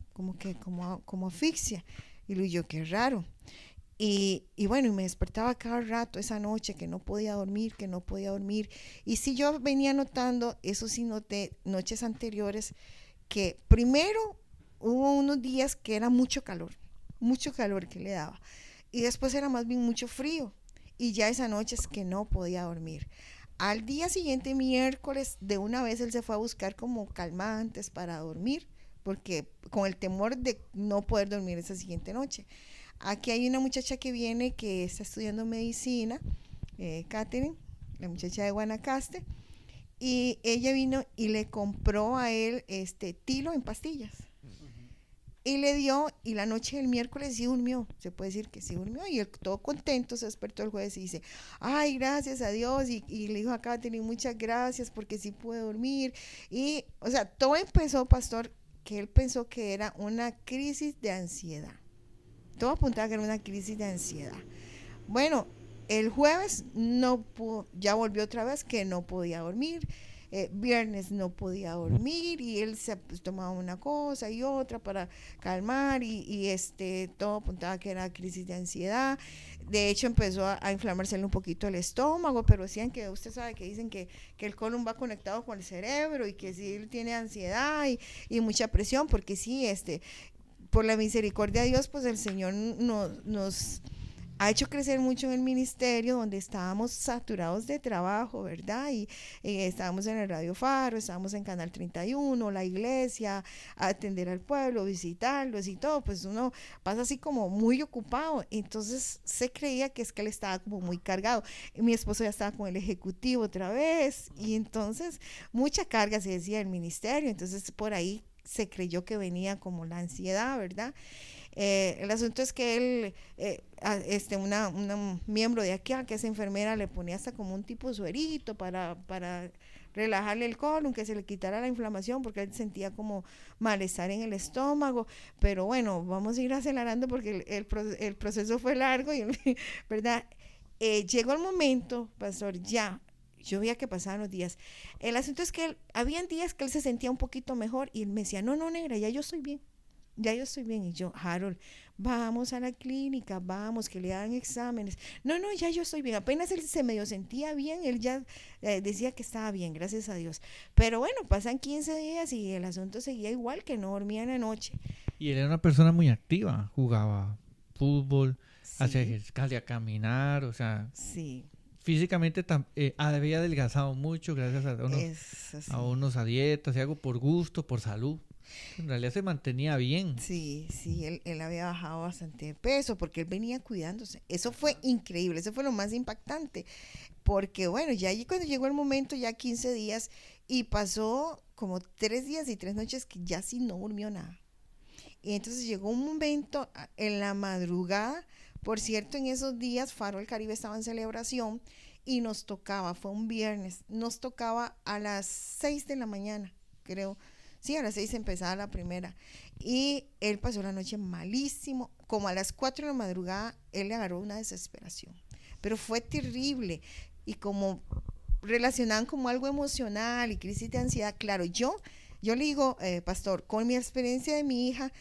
asfixia. Y le digo yo, qué raro. Y bueno, y me despertaba cada rato esa noche que no podía dormir. Y sí, yo venía notando, eso sí noté noches anteriores, que primero hubo unos días que era mucho calor que le daba. Y después era más bien mucho frío. Y ya esa noche es que no podía dormir. Al día siguiente, miércoles, de una vez él se fue a buscar como calmantes para dormir, porque con el temor de no poder dormir esa siguiente noche. Aquí hay una muchacha que viene que está estudiando medicina, Catherine, la muchacha de Guanacaste, y ella vino y le compró a él tilo en pastillas. Y le dio, y la noche del miércoles sí durmió, se puede decir que sí durmió, y él todo contento se despertó el jueves y dice, ay, gracias a Dios, y le dijo a Catherine, muchas gracias porque sí pude dormir. Y, o sea, todo empezó, pastor, que él pensó que era una crisis de ansiedad. Todo apuntaba que era una crisis de ansiedad. Bueno, el jueves no pudo, ya volvió otra vez que no podía dormir. Viernes no podía dormir y él se tomaba una cosa y otra para calmar y todo apuntaba que era crisis de ansiedad. De hecho empezó a inflamársele un poquito el estómago, pero decían que usted sabe que dicen que el colon va conectado con el cerebro y que si él tiene ansiedad y mucha presión, porque sí, por la misericordia de Dios, pues el Señor nos ha hecho crecer mucho en el ministerio, donde estábamos saturados de trabajo, ¿verdad? Y estábamos en el Radio Faro, estábamos en Canal 31, la iglesia, atender al pueblo, visitarlos y todo, pues uno pasa así como muy ocupado. Entonces se creía que es que él estaba como muy cargado. Y mi esposo ya estaba con el ejecutivo otra vez, y entonces mucha carga se decía del ministerio, entonces por ahí se creyó que venía como la ansiedad, ¿verdad? El asunto es que él, una miembro de aquí, que es enfermera, le ponía hasta como un tipo de suerito para relajarle el colon, que se le quitara la inflamación, porque él sentía como malestar en el estómago. Pero bueno, vamos a ir acelerando porque el proceso fue largo, y ¿verdad? Llegó el momento, pastor, ya. Yo veía que pasaban los días. El asunto es que habían días que él se sentía un poquito mejor y él me decía, no, negra, ya yo estoy bien. Y yo, Harold, vamos a la clínica, vamos, que le hagan exámenes. No, ya yo estoy bien. Apenas él se medio sentía bien, él ya decía que estaba bien, gracias a Dios. Pero bueno, pasan 15 días y el asunto seguía igual, que no dormía en la noche. Y él era una persona muy activa, jugaba fútbol, Sí. salía a caminar, o sea... Sí. Físicamente había adelgazado mucho gracias a unos a dietas y algo por gusto, por salud. En realidad se mantenía bien. Sí, él había bajado bastante de peso porque él venía cuidándose. Eso fue increíble, eso fue lo más impactante. Porque bueno, ya allí cuando llegó el momento, ya 15 días, y pasó como 3 días y 3 noches que ya sí no durmió nada. Y entonces llegó un momento en la madrugada. Por cierto, en esos días Faro del Caribe estaba en celebración y nos tocaba, fue un viernes, nos tocaba a las 6 de la mañana, creo. Sí, a las 6 empezaba la primera. Y él pasó la noche malísimo. Como a las 4 de la madrugada, él le agarró una desesperación. Pero fue terrible. Y como relacionaban como algo emocional y crisis de ansiedad, claro, yo le digo, pastor, con mi experiencia de mi hija,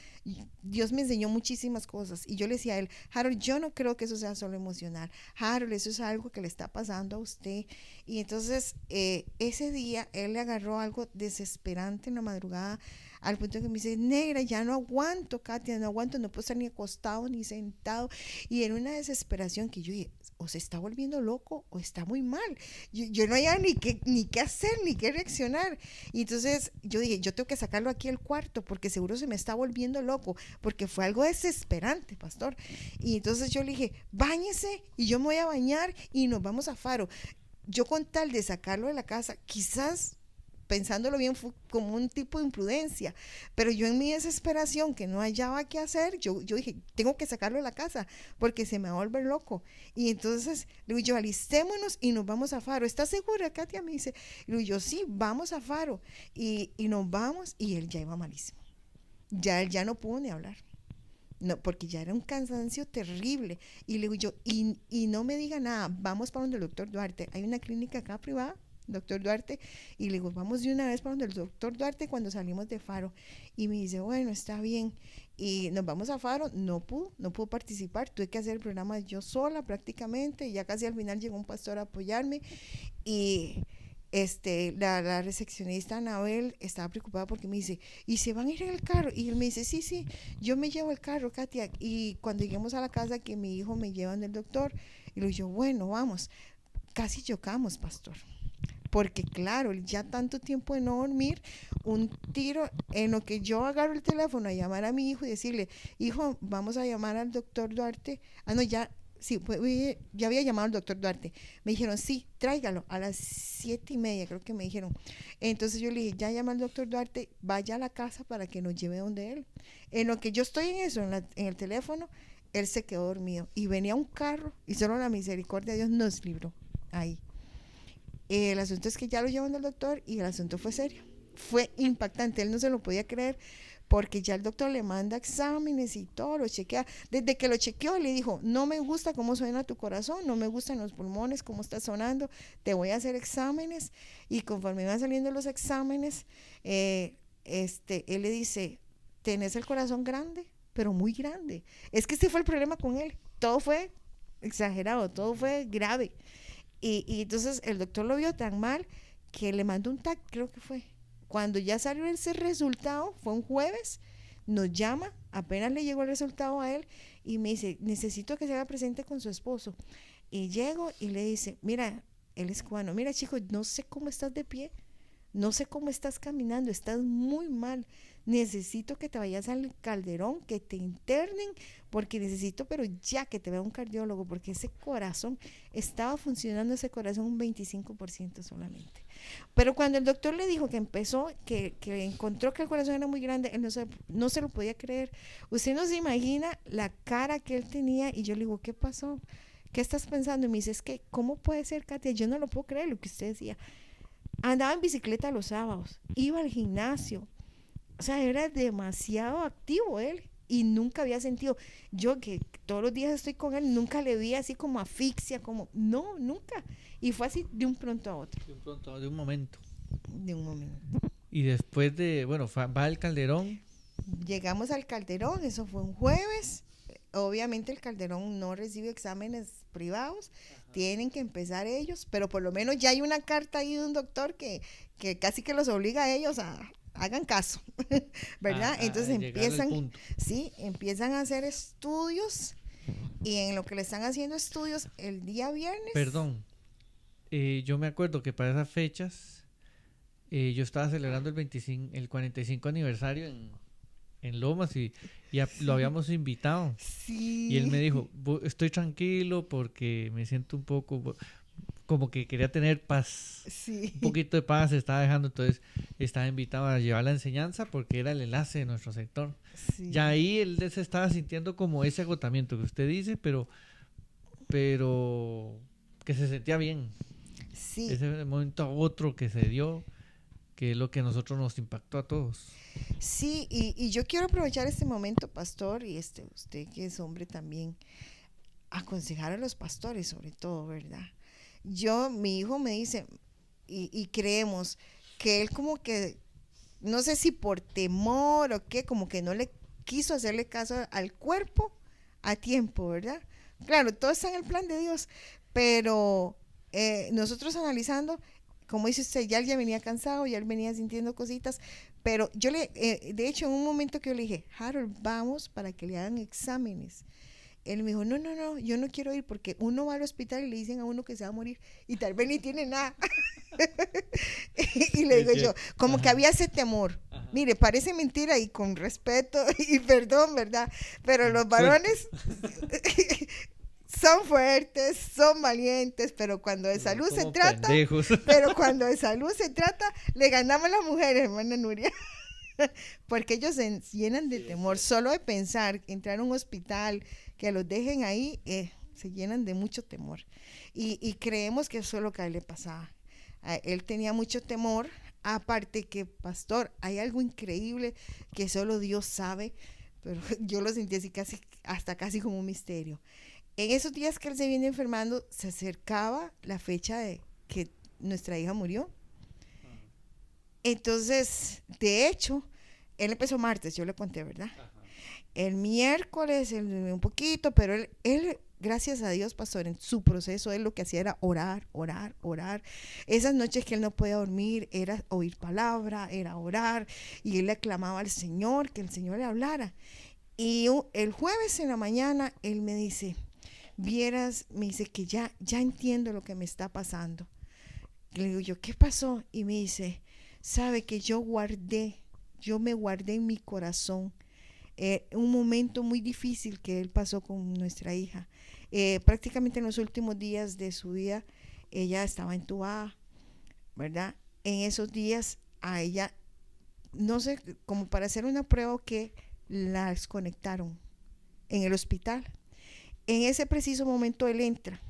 Dios me enseñó muchísimas cosas. Y yo le decía a él, Harold, yo no creo que eso sea solo emocional. Harold, eso es algo que le está pasando a usted. Y entonces, ese día, él le agarró algo desesperante en la madrugada, al punto que me dice, negra, ya no aguanto, Katia, no aguanto, no puedo estar ni acostado ni sentado. Y era una desesperación que yo dije, o se está volviendo loco o está muy mal. Yo no había ni qué hacer, ni qué reaccionar. Y entonces yo dije, yo tengo que sacarlo aquí al cuarto porque seguro se me está volviendo loco, porque fue algo desesperante, pastor. Y entonces yo le dije, báñese y yo me voy a bañar y nos vamos a Faro. Yo con tal de sacarlo de la casa, quizás pensándolo bien, fue como un tipo de imprudencia. Pero yo en mi desesperación, que no hallaba qué hacer, yo dije, tengo que sacarlo de la casa, porque se me va a volver loco. Y entonces le digo yo, alistémonos y nos vamos a Faro. ¿Estás segura, Katia? Me dice. Y le digo yo, sí, vamos a Faro. Y nos vamos, y él ya iba malísimo. Él ya no pudo ni hablar. No, porque ya era un cansancio terrible. Y le digo yo, y no me diga nada, vamos para donde el doctor Duarte. Hay una clínica acá privada, doctor Duarte, y le digo, vamos de una vez para donde el doctor Duarte cuando salimos de Faro. Y me dice, bueno, está bien. Y nos vamos a Faro, no pudo participar, tuve que hacer el programa yo sola prácticamente, y ya casi al final llegó un pastor a apoyarme, y la recepcionista Anabel estaba preocupada porque me dice, ¿y se van a ir en el carro? Y él me dice, sí, yo me llevo el carro, Katia. Y cuando lleguemos a la casa, que mi hijo me llevan del doctor, y le digo, bueno, vamos. Casi chocamos, pastor. Porque claro, ya tanto tiempo de no dormir, un tiro en lo que yo agarro el teléfono a llamar a mi hijo y decirle, hijo, vamos a llamar al doctor Duarte. Sí, ya había llamado al doctor Duarte. Me dijeron, sí, tráigalo a las 7:30, creo que me dijeron. Entonces yo le dije, ya llama al doctor Duarte, vaya a la casa para que nos lleve donde él. En lo que yo estoy en eso, en el teléfono, él se quedó dormido. Y venía un carro y solo la misericordia de Dios nos libró ahí. El asunto es que ya lo llevan al doctor y el asunto fue serio. Fue impactante, él no se lo podía creer, porque ya el doctor le manda exámenes y todo, lo chequea. Desde que lo chequeó le dijo, no me gusta cómo suena tu corazón, no me gustan los pulmones, cómo está sonando, te voy a hacer exámenes. Y conforme van saliendo los exámenes, él le dice, tenés el corazón grande, pero muy grande. Es que ese fue el problema con él, todo fue exagerado, todo fue grave. Y entonces el doctor lo vio tan mal que le mandó un TAC, creo que fue. Cuando ya salió ese resultado, fue un jueves, nos llama, apenas le llegó el resultado a él y me dice, necesito que se haga presente con su esposo. Y llego y le dice, mira, él es cubano, mira chico, no sé cómo estás de pie, no sé cómo estás caminando, estás muy mal, necesito que te vayas al Calderón, que te internen, porque necesito, pero ya que te vea un cardiólogo, porque ese corazón, estaba funcionando ese corazón un 25% solamente. Pero cuando el doctor le dijo que empezó, que encontró que el corazón era muy grande, él no se lo podía creer. Usted no se imagina la cara que él tenía, y yo le digo, ¿qué pasó? ¿Qué estás pensando? Y me dice, es que, ¿cómo puede ser, Katia? Yo no lo puedo creer lo que usted decía. Andaba en bicicleta los sábados, iba al gimnasio, o sea, era demasiado activo él, y nunca había sentido, yo que todos los días estoy con él, nunca le vi así como asfixia, no, nunca, y fue así de un pronto a otro. De un momento. De un momento. Y después va al Calderón. Llegamos al Calderón, eso fue un jueves. Obviamente el Calderón no recibe exámenes privados, tienen que empezar ellos, pero por lo menos ya hay una carta ahí de un doctor que casi que los obliga a ellos a hagan caso, ¿verdad? Entonces empiezan a hacer estudios, y en lo que le están haciendo estudios el día viernes. Perdón, yo me acuerdo que para esas fechas yo estaba celebrando el 45 aniversario en Lomas y lo habíamos invitado. Sí. Y él me dijo, estoy tranquilo porque me siento un poco como que quería tener paz. Sí. Un poquito de paz se estaba dejando, entonces estaba invitado a llevar la enseñanza porque era el enlace de nuestro sector. Sí. Ya ahí él se estaba sintiendo como ese agotamiento que usted dice, pero que se sentía bien. Sí. Ese momento a otro que se dio, que es lo que a nosotros nos impactó a todos. Sí, y yo quiero aprovechar este momento, pastor, y usted que es hombre también, aconsejar a los pastores sobre todo, ¿verdad? Mi hijo me dice, y creemos que él como que, no sé si por temor o qué, como que no le quiso hacerle caso al cuerpo a tiempo, ¿verdad? Claro, todo está en el plan de Dios, pero nosotros analizando, como dice usted, ya él ya venía cansado, ya él venía sintiendo cositas, pero yo de hecho en un momento que yo le dije, Harold, vamos para que le hagan exámenes. Él me dijo, no, yo no quiero ir porque uno va al hospital y le dicen a uno que se va a morir y tal vez ni tiene nada. Y le digo yo, como que había ese temor. Ajá. Mire, parece mentira y con respeto y perdón, ¿verdad? Pero los varones son fuertes, son valientes, pero cuando de salud se trata, le ganamos a las mujeres, hermana Nuria. Porque ellos se llenan de temor. Solo de pensar entrar a un hospital, que los dejen ahí, se llenan de mucho temor. Y creemos que eso es lo que a él le pasaba. Él tenía mucho temor. Aparte que, pastor, hay algo increíble que solo Dios sabe, pero yo lo sentí así casi como un misterio. En esos días que él se viene enfermando, se acercaba la fecha de que nuestra hija murió. Entonces, de hecho, él empezó martes, yo le conté, ¿verdad? Ajá. El miércoles, un poquito, pero él, gracias a Dios, pastor, en su proceso, él lo que hacía era orar. Esas noches que él no podía dormir, era oír palabra, era orar, y él le clamaba al Señor, que el Señor le hablara. Y el jueves en la mañana, él me dice, me dice que ya entiendo lo que me está pasando. Y le digo yo, ¿qué pasó? Y me dice, sabe que yo me guardé en mi corazón un momento muy difícil que él pasó con nuestra hija. Prácticamente en los últimos días de su vida, ella estaba entubada, ¿verdad? En esos días a ella, no sé, como para hacer una prueba, que la desconectaron en el hospital. En ese preciso momento él entra.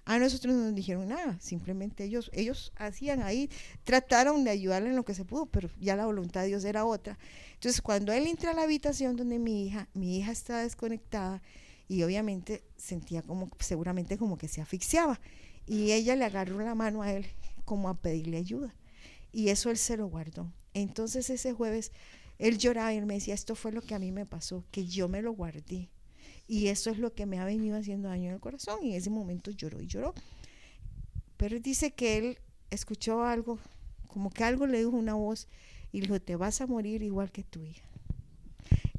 A nosotros no nos dijeron nada, simplemente ellos hacían ahí, trataron de ayudarle en lo que se pudo, pero ya la voluntad de Dios era otra. Entonces, cuando él entra a la habitación donde mi hija estaba desconectada y obviamente sentía seguramente como que se asfixiaba, y ella le agarró la mano a él como a pedirle ayuda, y eso él se lo guardó. Entonces ese jueves él lloraba y él me decía, esto fue lo que a mí me pasó, que yo me lo guardé. Y eso es lo que me ha venido haciendo daño en el corazón. Y en ese momento lloró y lloró. Pero él dice que él escuchó algo, como que algo le dijo una voz y le dijo, te vas a morir igual que tu hija.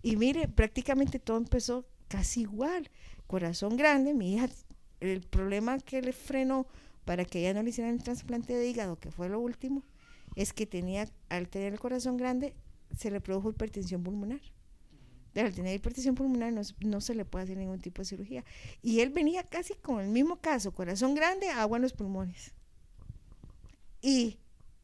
Y mire, prácticamente todo empezó casi igual. Corazón grande, mi hija, el problema que le frenó para que ella no le hicieran el trasplante de hígado, que fue lo último, es que al tener el corazón grande, se le produjo hipertensión pulmonar. Al tener hipertensión pulmonar no se le puede hacer ningún tipo de cirugía. Y él venía casi con el mismo caso, corazón grande, agua en los pulmones. Y,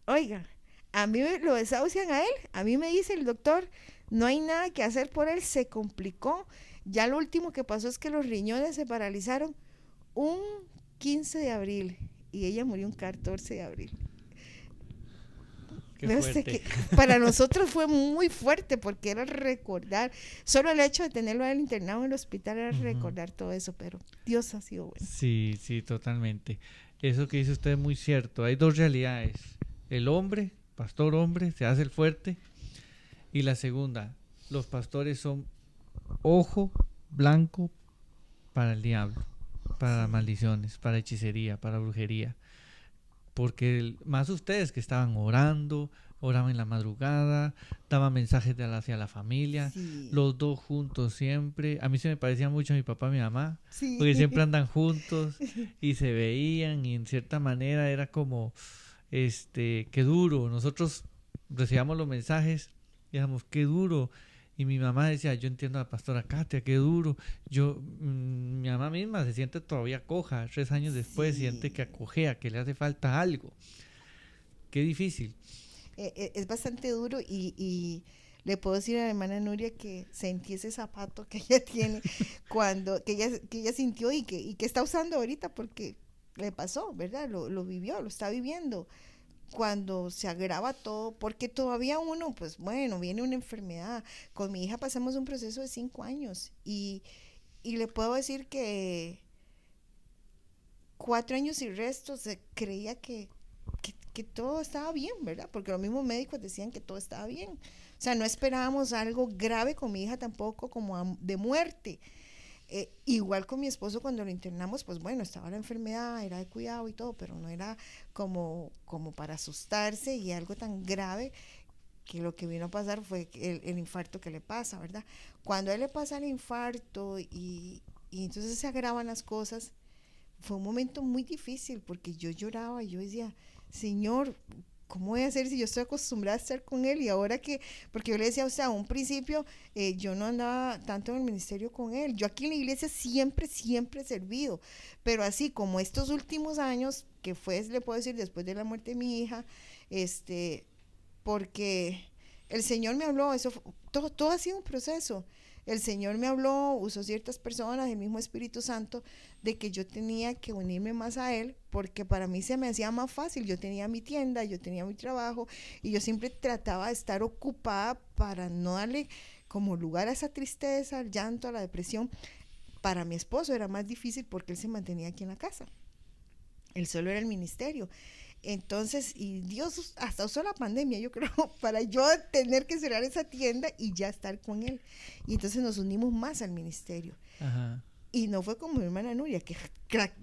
oiga, a mí lo desahucian a él, a mí me dice el doctor, no hay nada que hacer por él, se complicó. Ya lo último que pasó es que los riñones se paralizaron un 15 de abril y ella murió un 14 de abril. Que para nosotros fue muy fuerte porque era recordar, solo el hecho de tenerlo a él internado en el hospital era recordar todo eso, pero Dios ha sido bueno. Sí, totalmente. Eso que dice usted es muy cierto. Hay dos realidades. El hombre, pastor hombre, se hace el fuerte, y la segunda, los pastores son ojo blanco para el diablo, para las maldiciones, para hechicería, para brujería. Porque más ustedes que estaban oraban en la madrugada, daban mensajes hacia la familia, sí. Los dos juntos siempre. A mí se me parecía mucho a mi papá y mi mamá, sí. Porque siempre andan juntos y se veían, y en cierta manera era como, qué duro. Nosotros recibíamos los mensajes y dijamos, qué duro. Y mi mamá decía, yo entiendo a la pastora Katia, qué duro. Mi mamá misma se siente todavía coja, 3 años después, sí. Siente que acojea, que le hace falta algo. Qué difícil. Es bastante duro y le puedo decir a la hermana Nuria que sentí ese zapato que ella tiene que ella sintió y que está usando ahorita porque le pasó, ¿verdad? Lo vivió, lo está viviendo. Cuando se agrava todo, porque todavía uno, pues bueno, viene una enfermedad. Con mi hija pasamos un proceso de 5 años y le puedo decir que 4 años y resto se creía que todo estaba bien, ¿verdad? Porque los mismos médicos decían que todo estaba bien. O sea, no esperábamos algo grave con mi hija tampoco, como de muerte. Igual con mi esposo cuando lo internamos, pues bueno, estaba la enfermedad, era de cuidado y todo, pero no era como para asustarse y algo tan grave, que lo que vino a pasar fue el infarto que le pasa, ¿verdad? Cuando a él le pasa el infarto y entonces se agravan las cosas, fue un momento muy difícil porque yo lloraba y yo decía, Señor, ¿cómo voy a hacer si yo estoy acostumbrada a estar con él? Y ahora que, porque yo le decía, o sea, a un principio yo no andaba tanto en el ministerio con él. Yo aquí en la iglesia siempre, siempre he servido. Pero así como estos últimos años, que fue, le puedo decir, después de la muerte de mi hija, porque el Señor me habló, todo ha sido un proceso. El Señor me habló, usó ciertas personas, el mismo Espíritu Santo, de que yo tenía que unirme más a Él, porque para mí se me hacía más fácil. Yo tenía mi tienda, yo tenía mi trabajo, y yo siempre trataba de estar ocupada para no darle como lugar a esa tristeza, al llanto, a la depresión. Para mi esposo era más difícil porque él se mantenía aquí en la casa. Él solo era el ministerio. Entonces, y Dios hasta usó la pandemia, yo creo, para yo tener que cerrar esa tienda y ya estar con él. Y entonces nos unimos más al ministerio. Ajá. Y no fue como mi hermana Nuria, que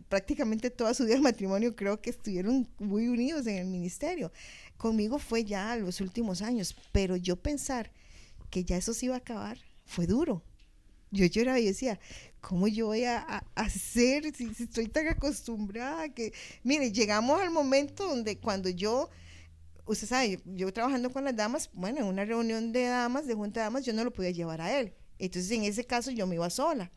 prácticamente toda su vida de matrimonio creo que estuvieron muy unidos en el ministerio. Conmigo fue ya los últimos años, pero yo pensar que ya eso se iba a acabar fue duro. Yo lloraba y decía, ¿cómo yo voy a hacer si estoy tan acostumbrada? Que, mire, llegamos al momento donde cuando usted sabe, yo trabajando con las damas, bueno, en una reunión de damas, de junta de damas, yo no lo podía llevar a él. Entonces, en ese caso, yo me iba sola.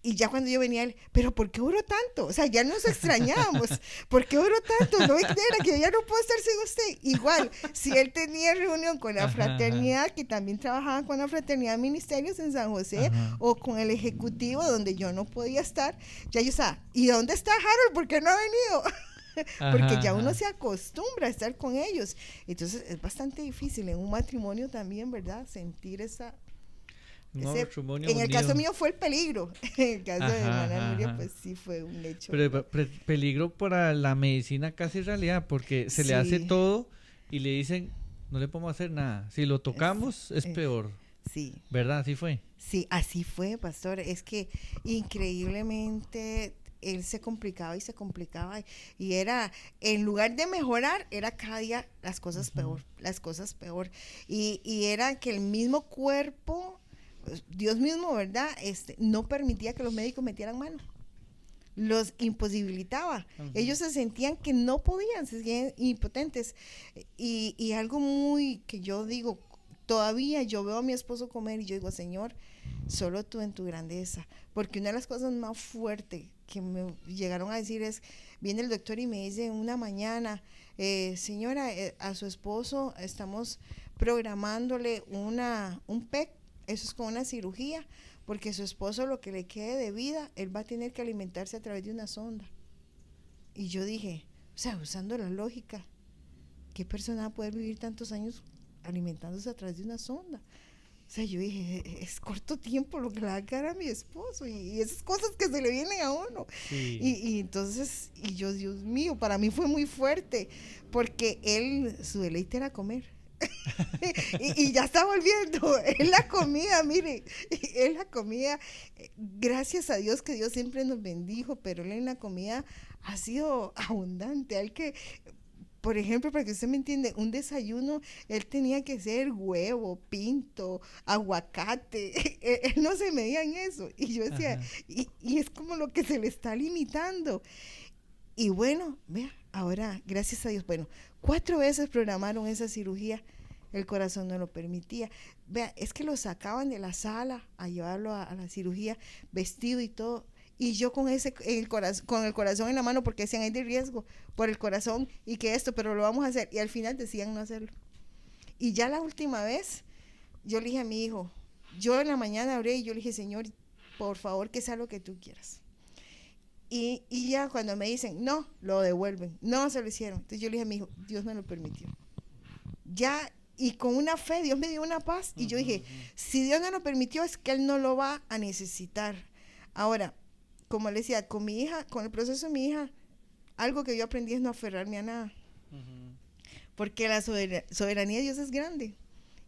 Y ya cuando yo venía él, ¿pero por qué oró tanto? O sea, ya nos extrañábamos. ¿Por qué oró tanto? No era que yo ya no puedo estar sin usted. Igual, si él tenía reunión con la fraternidad, que también trabajaba con la fraternidad de ministerios en San José, o con el ejecutivo donde yo no podía estar, ya yo sabía, ¿y dónde está Harold? ¿Por qué no ha venido? Porque ya uno se acostumbra a estar con ellos. Entonces es bastante difícil en un matrimonio también, ¿verdad? Sentir esa... en el caso mío fue el peligro. En el caso de hermana Nuria, pues sí fue un hecho. Pero peligro para la medicina casi realidad, porque se le hace todo y le dicen, no le podemos hacer nada. Si lo tocamos, es peor. Sí. ¿Verdad? ¿Así fue? Sí, así fue, pastor. Es que increíblemente él se complicaba y se complicaba. Y era, en lugar de mejorar, era cada día las cosas peor, las cosas peor. Y era que el mismo cuerpo... Dios mismo, ¿verdad? No permitía que los médicos metieran mano. Los imposibilitaba. Ellos se sentían que no podían, se sentían impotentes. Y algo muy que yo digo, todavía yo veo a mi esposo comer y yo digo, Señor, solo tú en tu grandeza. Porque una de las cosas más fuertes que me llegaron a decir es, viene el doctor y me dice una mañana, señora, a su esposo estamos programándole un PEC. Eso es con una cirugía, porque su esposo, lo que le quede de vida, él va a tener que alimentarse a través de una sonda. Y yo dije, o sea, usando la lógica, ¿qué persona va a poder vivir tantos años alimentándose a través de una sonda? O sea, yo dije, es corto tiempo lo que le va a quedar a mi esposo, y esas cosas que se le vienen a uno. Sí. Y entonces, yo, Dios mío, para mí fue muy fuerte, porque su deleite era comer. y ya está volviendo. Es la comida, mire, es la comida. Gracias a Dios que Dios siempre nos bendijo, pero él en la comida ha sido abundante. Hay que, por ejemplo, para que usted me entiende, un desayuno, él tenía que ser huevo, pinto, aguacate. Él no se medía en eso. Y yo decía, y es como lo que se le está limitando. Y bueno, vea, ahora, gracias a Dios, bueno, 4 veces programaron esa cirugía, el corazón no lo permitía. Vea, es que lo sacaban de la sala a llevarlo a la cirugía, vestido y todo, y yo con el corazón en la mano, porque decían, hay de riesgo por el corazón y que esto, pero lo vamos a hacer, y al final decían no hacerlo. Y ya la última vez, yo le dije a mi hijo, yo en la mañana oré y yo le dije, Señor, por favor, que sea lo que tú quieras. Y ya cuando me dicen, no, lo devuelven, no se lo hicieron. Entonces yo le dije a mi hijo, Dios me lo permitió. Ya, y con una fe, Dios me dio una paz. Y yo dije, si Dios no lo permitió, es que Él no lo va a necesitar. Ahora, como le decía, con mi hija, con el proceso de mi hija, algo que yo aprendí es no aferrarme a nada. Porque la soberanía de Dios es grande.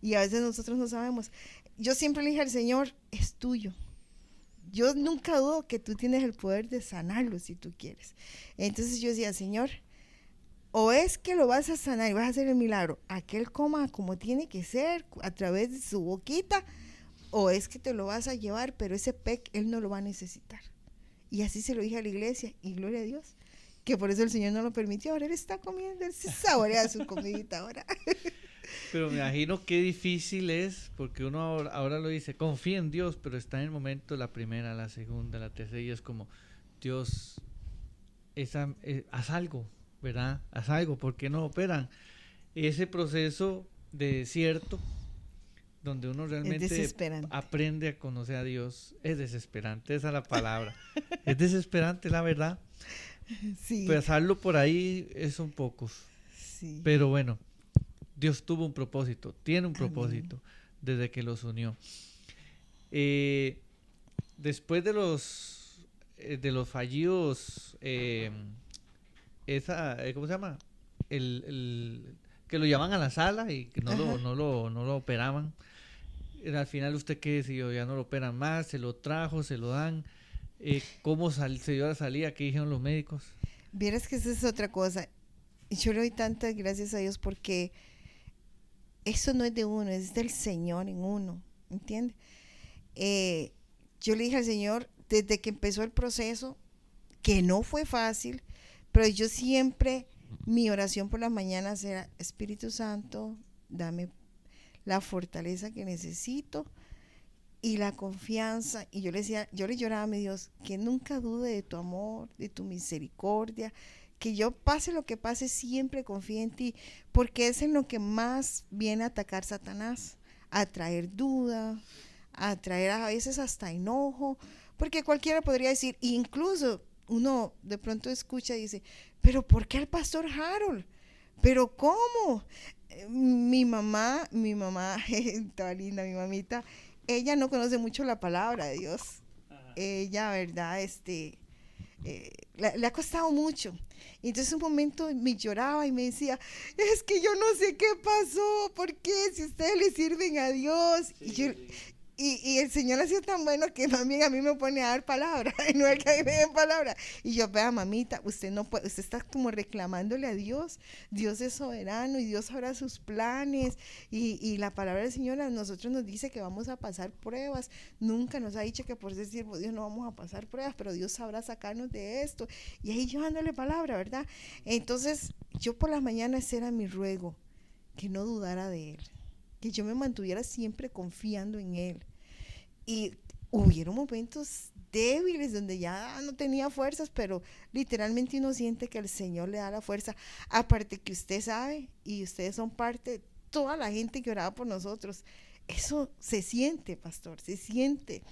Y a veces nosotros no sabemos. Yo siempre le dije al Señor, es tuyo. Yo nunca dudo que tú tienes el poder de sanarlo si tú quieres. Entonces yo decía, Señor, o es que lo vas a sanar y vas a hacer el milagro, a que él coma como tiene que ser, a través de su boquita, o es que te lo vas a llevar, pero ese PEC él no lo va a necesitar. Y así se lo dije a la iglesia, y gloria a Dios, que por eso el Señor no lo permitió. Ahora él está comiendo, él se saborea su comidita ahora. Pero me imagino qué difícil es, porque uno ahora lo dice, confía en Dios, pero está en el momento la primera, la segunda, la tercera, y es como, Dios, haz algo, ¿verdad? Haz algo, ¿por qué no operan? Ese proceso de desierto, donde uno realmente aprende a conocer a Dios, es desesperante, esa es la palabra. Es desesperante, la verdad. Sí. Pasarlo por ahí son pocos. Sí. Pero bueno, Dios tuvo un propósito, tiene un propósito desde que los unió. Después de los fallidos, ¿cómo se llama? Que lo llaman a la sala y que no lo operaban. Al final, ¿usted qué decidió? Ya no lo operan más, se lo trajo, se lo dan. ¿Cómo se dio la salida? ¿Qué dijeron los médicos? Vieras que esa es otra cosa. Yo le doy tantas gracias a Dios porque eso no es de uno, es del Señor en uno, ¿entiende? Yo le dije al Señor, desde que empezó el proceso, que no fue fácil, pero yo siempre, mi oración por las mañanas era, Espíritu Santo, dame la fortaleza que necesito y la confianza. Y yo le decía, yo le lloraba a mi Dios, que nunca dude de tu amor, de tu misericordia, que yo pase lo que pase, siempre confíe en ti, porque es en lo que más viene a atacar Satanás, a traer duda, a traer a veces hasta enojo, porque cualquiera podría decir, incluso uno de pronto escucha y dice, pero ¿por qué al pastor Harold? ¿Pero cómo? Mi mamá, toda linda, mi mamita, ella no conoce mucho la palabra de Dios. Ajá. Ella, ¿verdad? Le ha costado mucho. Y entonces un momento me lloraba y me decía, es que yo no sé qué pasó, ¿por qué? Si ustedes le sirven a Dios. Sí, y el Señor ha sido tan bueno que también a mí me pone a dar palabra, no es que a mí me den palabra. Y yo, vea, mamita, usted no puede, usted está como reclamándole a Dios. Dios es soberano y Dios sabrá sus planes. Y la palabra del Señor a nosotros nos dice que vamos a pasar pruebas. Nunca nos ha dicho que por ser siervo Dios no vamos a pasar pruebas, pero Dios sabrá sacarnos de esto. Y ahí yo dándole palabra, ¿verdad? Entonces, yo por las mañanas ese era mi ruego, que no dudara de Él, que yo me mantuviera siempre confiando en Él. Y hubieron momentos débiles donde ya no tenía fuerzas, pero literalmente uno siente que el Señor le da la fuerza. Aparte que usted sabe, y ustedes son parte de toda la gente que oraba por nosotros, eso se siente, pastor, se siente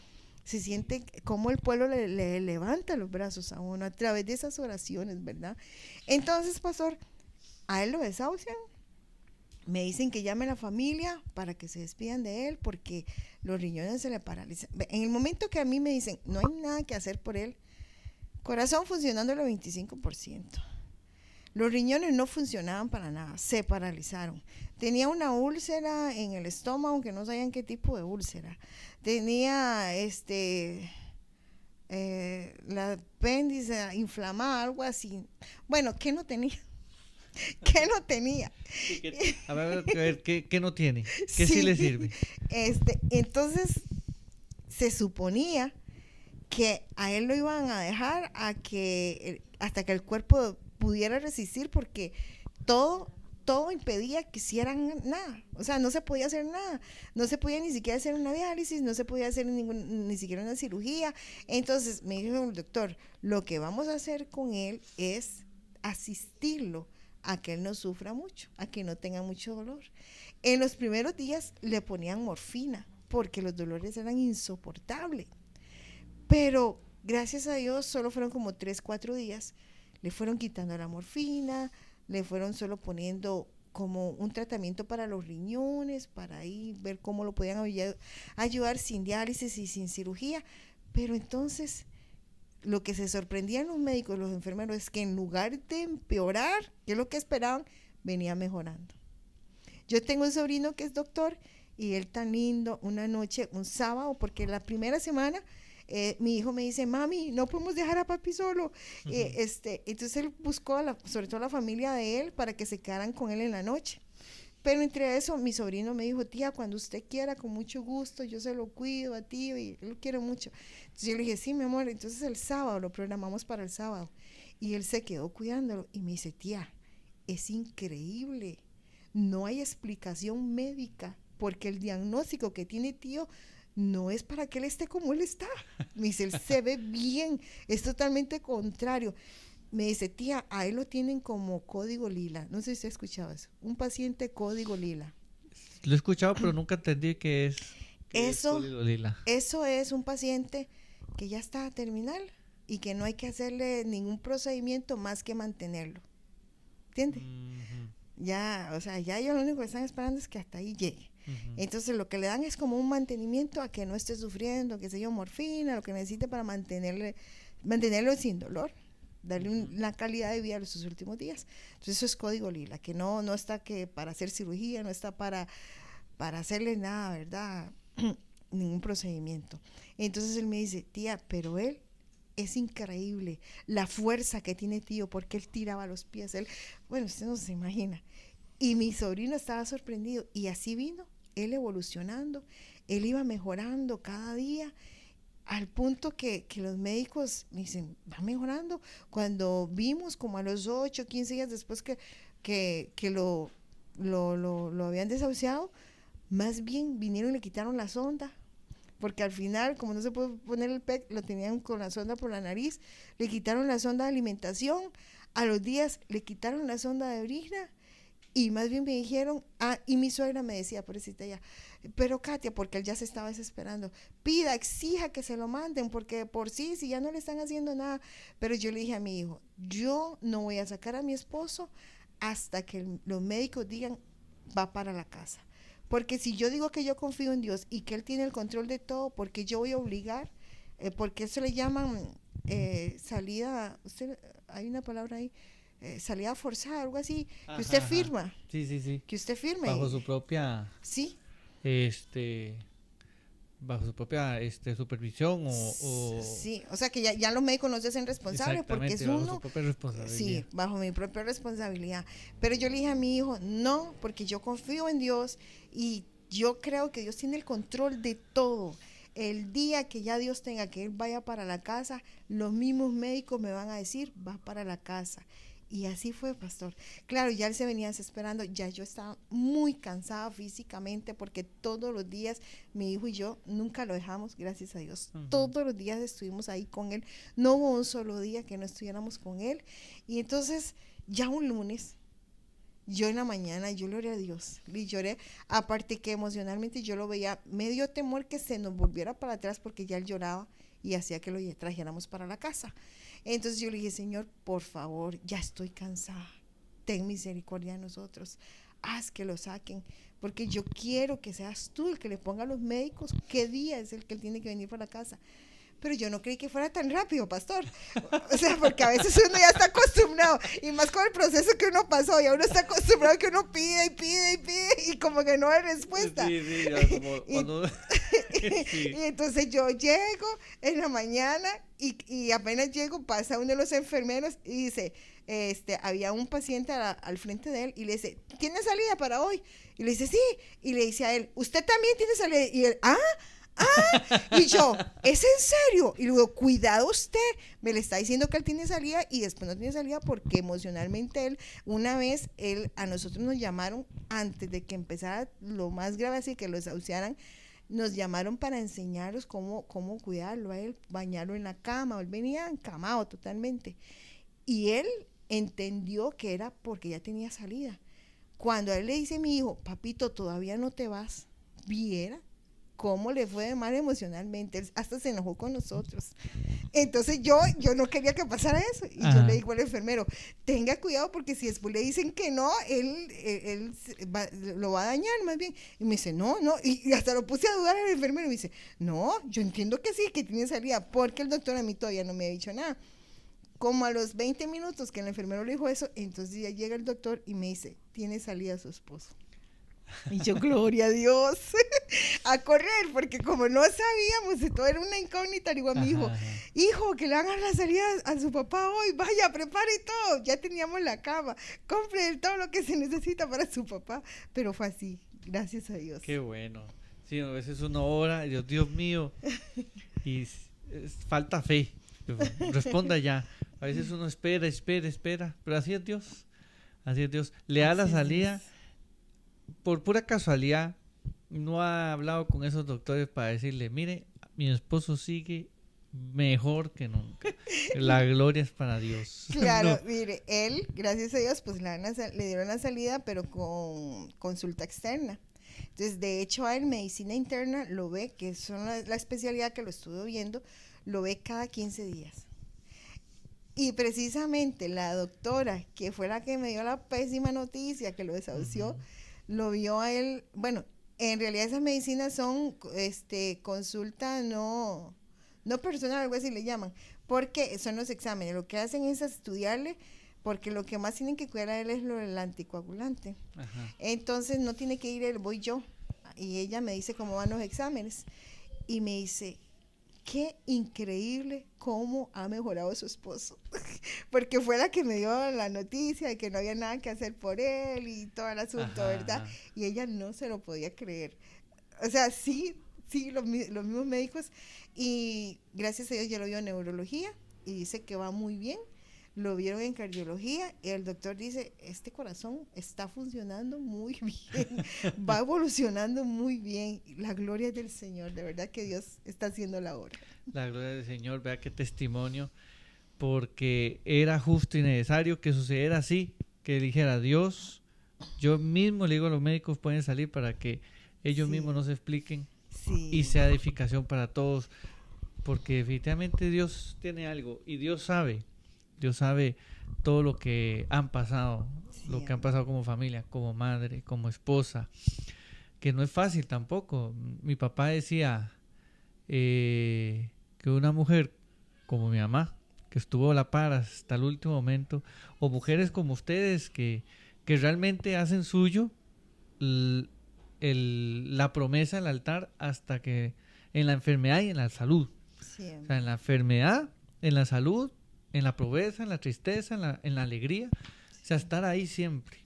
como el pueblo le levanta los brazos a uno a través de esas oraciones, ¿verdad? Entonces, pastor, a él lo desahucian. Me dicen que llame a la familia para que se despidan de él porque los riñones se le paralizan. En el momento que a mí me dicen, no hay nada que hacer por él, corazón funcionando al 25%. Los riñones no funcionaban para nada, se paralizaron. Tenía una úlcera en el estómago, que no sabían qué tipo de úlcera. Tenía la apéndice inflamada, algo así. Bueno, ¿qué no tenía? ¿Qué no tenía? A ver, ¿qué no tiene? ¿Qué sí le sirve? Entonces, se suponía que a él lo iban a dejar hasta que el cuerpo pudiera resistir, porque todo impedía que hicieran nada. O sea, no se podía hacer nada. No se podía ni siquiera hacer una diálisis, no se podía hacer ni siquiera una cirugía. Entonces, me dijo el doctor, lo que vamos a hacer con él es asistirlo a que él no sufra mucho, a que no tenga mucho dolor. En los primeros días le ponían morfina porque los dolores eran insoportables, pero gracias a Dios solo fueron como 3-4 días. Le fueron quitando la morfina, le fueron solo poniendo como un tratamiento para los riñones, para ahí ver cómo lo podían ayudar sin diálisis y sin cirugía. Pero entonces lo que se sorprendían los médicos, los enfermeros, es que en lugar de empeorar, que es lo que esperaban, venía mejorando. Yo tengo un sobrino que es doctor y él tan lindo, una noche, un sábado, porque la primera semana mi hijo me dice, mami, no podemos dejar a papi solo. Uh-huh. Entonces él buscó sobre todo a la familia de él para que se quedaran con él en la noche. Pero entre eso, mi sobrino me dijo, tía, cuando usted quiera, con mucho gusto, yo se lo cuido a tío y lo quiero mucho. Entonces yo le dije, sí, mi amor, entonces el sábado, lo programamos para el sábado. Y él se quedó cuidándolo y me dice, tía, es increíble, no hay explicación médica, porque el diagnóstico que tiene tío no es para que él esté como él está. Me dice, él se ve bien, es totalmente contrario. Me dice, tía, a él lo tienen como código lila. No sé si has escuchado eso. Un paciente código lila. Lo he escuchado, pero nunca entendí qué es código lila. Eso es un paciente que ya está terminal y que no hay que hacerle ningún procedimiento más que mantenerlo. ¿Entiendes? Ya, o sea, ya ellos lo único que están esperando es que hasta ahí llegue. Entonces lo que le dan es como un mantenimiento a que no esté sufriendo, que se yo, morfina, lo que necesite para mantenerlo sin dolor, darle una calidad de vida a sus últimos días. Entonces eso es código lila, que no está que para hacer cirugía, no está para hacerle nada, ¿verdad? Ningún procedimiento. Entonces él me dice, tía, pero él es increíble la fuerza que tiene tío, porque él tiraba los pies, bueno, usted no se imagina. Y mi sobrino estaba sorprendido, y así vino él evolucionando, él iba mejorando cada día, al punto que los médicos me dicen, va mejorando. Cuando vimos como a los 8, 15 días después que lo habían desahuciado, más bien vinieron y le quitaron la sonda, porque al final, como no se puede poner el PEC, lo tenían con la sonda por la nariz, le quitaron la sonda de alimentación, a los días le quitaron la sonda de orina, y más bien me dijeron, y mi suegra me decía, pobrecita ya, pero Katia, porque él ya se estaba desesperando, pida, exija que se lo manden, porque por sí, si ya no le están haciendo nada. Pero yo le dije a mi hijo, yo no voy a sacar a mi esposo hasta que los médicos digan, va para la casa. Porque si yo digo que yo confío en Dios y que Él tiene el control de todo, porque yo voy a obligar, porque eso le llaman salida, hay una palabra ahí, salida forzada, algo así, que usted firma. Sí. Que usted firme. Bajo su propia... Sí. Bajo su propia supervisión o... Sí, o sea que ya los médicos nos hacen responsables porque es bajo uno... su propia responsabilidad. Sí, bajo mi propia responsabilidad. Pero yo le dije a mi hijo, no, porque yo confío en Dios y yo creo que Dios tiene el control de todo. El día que ya Dios tenga que él vaya para la casa, los mismos médicos me van a decir, va para la casa. Y así fue, pastor. Claro, ya él se venía desesperando, ya yo estaba muy cansada físicamente porque todos los días mi hijo y yo nunca lo dejamos, gracias a Dios. Todos los días estuvimos ahí con él. No hubo un solo día que no estuviéramos con él. Y entonces, ya un lunes, yo en la mañana, yo le oré a Dios. Y lloré, aparte que emocionalmente yo lo veía, me dio temor que se nos volviera para atrás porque ya él lloraba y hacía que lo trajéramos para la casa. Entonces yo le dije, Señor, por favor, ya estoy cansada, ten misericordia de nosotros, haz que lo saquen, porque yo quiero que seas tú el que le ponga a los médicos qué día es el que él tiene que venir para la casa. Pero yo no creí que fuera tan rápido, pastor. O sea, porque a veces uno ya está acostumbrado, y más con el proceso que uno pasó, ya uno está acostumbrado que uno pide, y como que no hay respuesta. Sí, como cuando... Sí. Y entonces yo llego en la mañana y apenas llego, pasa uno de los enfermeros y dice, había un paciente al frente de él y le dice, ¿tiene salida para hoy? Y le dice, sí. Y le dice a él, ¿usted también tiene salida? Y él, y yo, ¿es en serio? Y luego, cuidado usted, me le está diciendo que él tiene salida y después no tiene salida porque emocionalmente una vez a nosotros nos llamaron antes de que empezara lo más grave, así que lo desahuciaran, nos llamaron para enseñarnos cómo cuidarlo a él, bañarlo en la cama. Él venía encamado totalmente y él entendió que era porque ya tenía salida. Cuando a él le dice a mi hijo, papito, todavía no te vas, viera cómo le fue de mal emocionalmente, él hasta se enojó con nosotros. Entonces yo no quería que pasara eso, y yo le digo al enfermero, tenga cuidado porque si después le dicen que no, él lo va a dañar más bien. Y me dice, no, y hasta lo puse a dudar al enfermero, y me dice, no, yo entiendo que sí, que tiene salida, porque el doctor a mí todavía no me ha dicho nada. Como a los 20 minutos que el enfermero le dijo eso, entonces ya llega el doctor y me dice, tiene salida su esposo. Y yo, gloria a Dios. a correr, porque como no sabíamos, y todo era una incógnita, digo a mi hijo, hijo, que le hagan la salida a su papá hoy, vaya, prepare todo, ya teníamos la cama, compre todo lo que se necesita para su papá, pero fue así, gracias a Dios. Qué bueno. Sí, a veces uno ora, Dios mío, y falta fe, responda ya. A veces uno espera, pero así es Dios, le da la salida. Por pura casualidad, no ha hablado con esos doctores para decirle, mire, mi esposo sigue mejor que nunca. La gloria es para Dios. Claro, No. mire, él, gracias a Dios, pues le dieron la salida, pero con consulta externa. Entonces, de hecho, a él medicina interna lo ve, que es la especialidad que lo estuve viendo, lo ve cada 15 días. Y precisamente la doctora, que fue la que me dio la pésima noticia, que lo desahució, lo vio a él. Bueno, en realidad esas medicinas son consulta no personal, algo así le llaman, porque son los exámenes. Lo que hacen es estudiarle, porque lo que más tienen que cuidar a él es lo del anticoagulante. Ajá. Entonces no tiene que ir él, voy yo. Y ella me dice cómo van los exámenes. Y me dice, qué increíble cómo ha mejorado su esposo. Porque fue la que me dio la noticia de que no había nada que hacer por él y todo el asunto, ajá, ¿verdad? Ajá. Y ella no se lo podía creer. O sea, sí, los mismos médicos. Y gracias a Dios ya lo vio en neurología y dice que va muy bien. Lo vieron en cardiología y el doctor dice, este corazón está funcionando muy bien, va evolucionando muy bien. La gloria es del Señor, de verdad que Dios está haciendo la obra. La gloria del Señor, vea qué testimonio, porque era justo y necesario que sucediera así, que dijera Dios, yo mismo le digo a los médicos pueden salir para que ellos mismos no se expliquen y sea edificación para todos, porque definitivamente Dios tiene algo y Dios sabe todo lo que han pasado, lo que han pasado como familia, como madre, como esposa, que no es fácil tampoco. Mi papá decía que una mujer como mi mamá, que estuvo a la par hasta el último momento, o mujeres como ustedes que realmente hacen suyo la promesa, el altar, hasta que en la enfermedad y en la salud. Sí, o sea, en la enfermedad, en la salud, en la pobreza, en la tristeza, en la alegría, o sea, estar ahí siempre.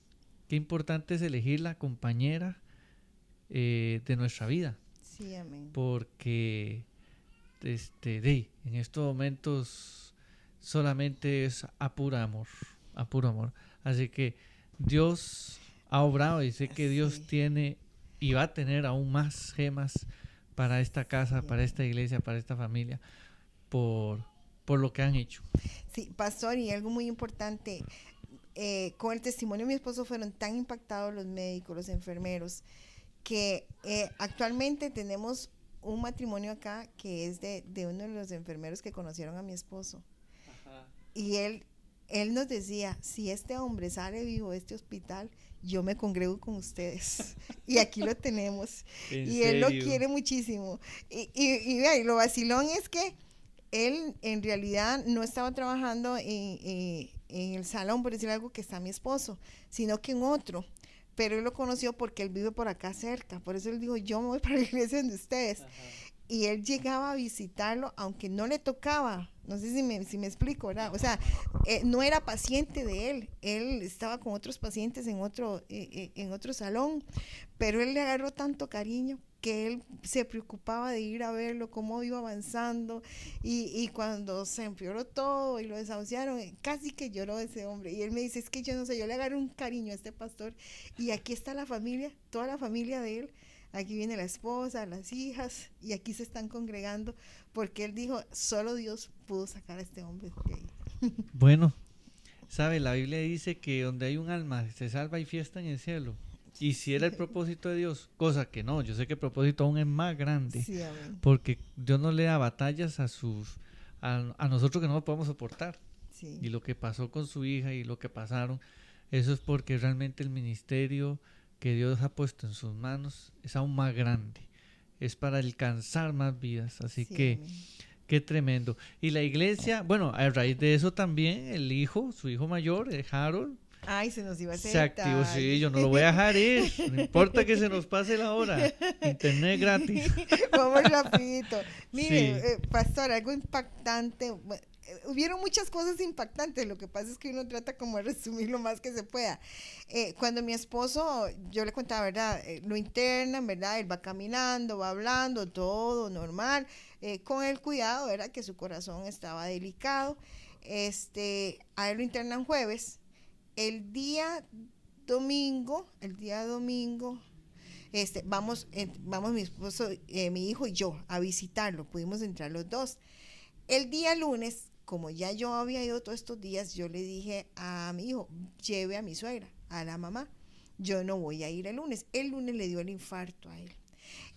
Qué importante es elegir la compañera de nuestra vida. Sí, amén. Porque en estos momentos solamente es a puro amor. Así que Dios ha obrado y sé que Dios tiene y va a tener aún más gemas para esta casa, para esta iglesia, para esta familia, por lo que han hecho. Sí, pastor, y algo muy importante, con el testimonio de mi esposo fueron tan impactados los médicos, los enfermeros, que actualmente tenemos un matrimonio acá que es de uno de los enfermeros que conocieron a mi esposo. Ajá. Y él nos decía, si este hombre sale vivo de este hospital, yo me congrego con ustedes. Y aquí lo tenemos. Y él lo quiere muchísimo. Y lo vacilón es que él en realidad no estaba trabajando en el salón, por decir algo, que está mi esposo, sino que en otro. Pero él lo conoció porque él vive por acá cerca. Por eso él dijo, yo me voy para la iglesia de ustedes. Ajá. Y él llegaba a visitarlo, aunque no le tocaba. No sé si me explico, ¿verdad? O sea, no era paciente de él. Él estaba con otros pacientes en otro salón. Pero él le agarró tanto cariño que él se preocupaba de ir a verlo, cómo iba avanzando, y cuando se empeoró todo y lo desahuciaron, casi que lloró ese hombre, y él me dice, es que yo no sé, yo le agarré un cariño a este pastor, y aquí está la familia, toda la familia de él, aquí viene la esposa, las hijas, y aquí se están congregando, porque él dijo, solo Dios pudo sacar a este hombre de ahí. Bueno, sabe, la Biblia dice que donde hay un alma se salva y fiesta en el cielo. Y si era el propósito de Dios, cosa que no, yo sé que el propósito aún es más grande, sí, porque Dios no le da batallas a nosotros que no lo podemos soportar. Sí. Y lo que pasó con su hija y lo que pasaron, eso es porque realmente el ministerio que Dios ha puesto en sus manos es aún más grande, es para alcanzar más vidas, así sí, que qué tremendo. Y la iglesia, bueno, a raíz de eso también su hijo mayor, Harold, Ay, se nos iba a hacer Se activó, sí, yo no lo voy a dejar ir. No importa que se nos pase la hora. Internet gratis. Vamos rapidito. Mire, Sí. pastor, algo impactante. Hubieron muchas cosas impactantes, lo que pasa es que uno trata como de resumir lo más que se pueda. Cuando mi esposo, yo le contaba, ¿verdad? Lo internan, ¿verdad? Él va caminando, va hablando, todo normal, con el cuidado, ¿verdad? Que su corazón estaba delicado. A él lo internan jueves. El día domingo, vamos mi esposo, mi hijo y yo a visitarlo, pudimos entrar los dos. El día lunes, como ya yo había ido todos estos días, yo le dije a mi hijo, lleve a mi suegra, a la mamá, yo no voy a ir el lunes. El lunes le dio el infarto a él.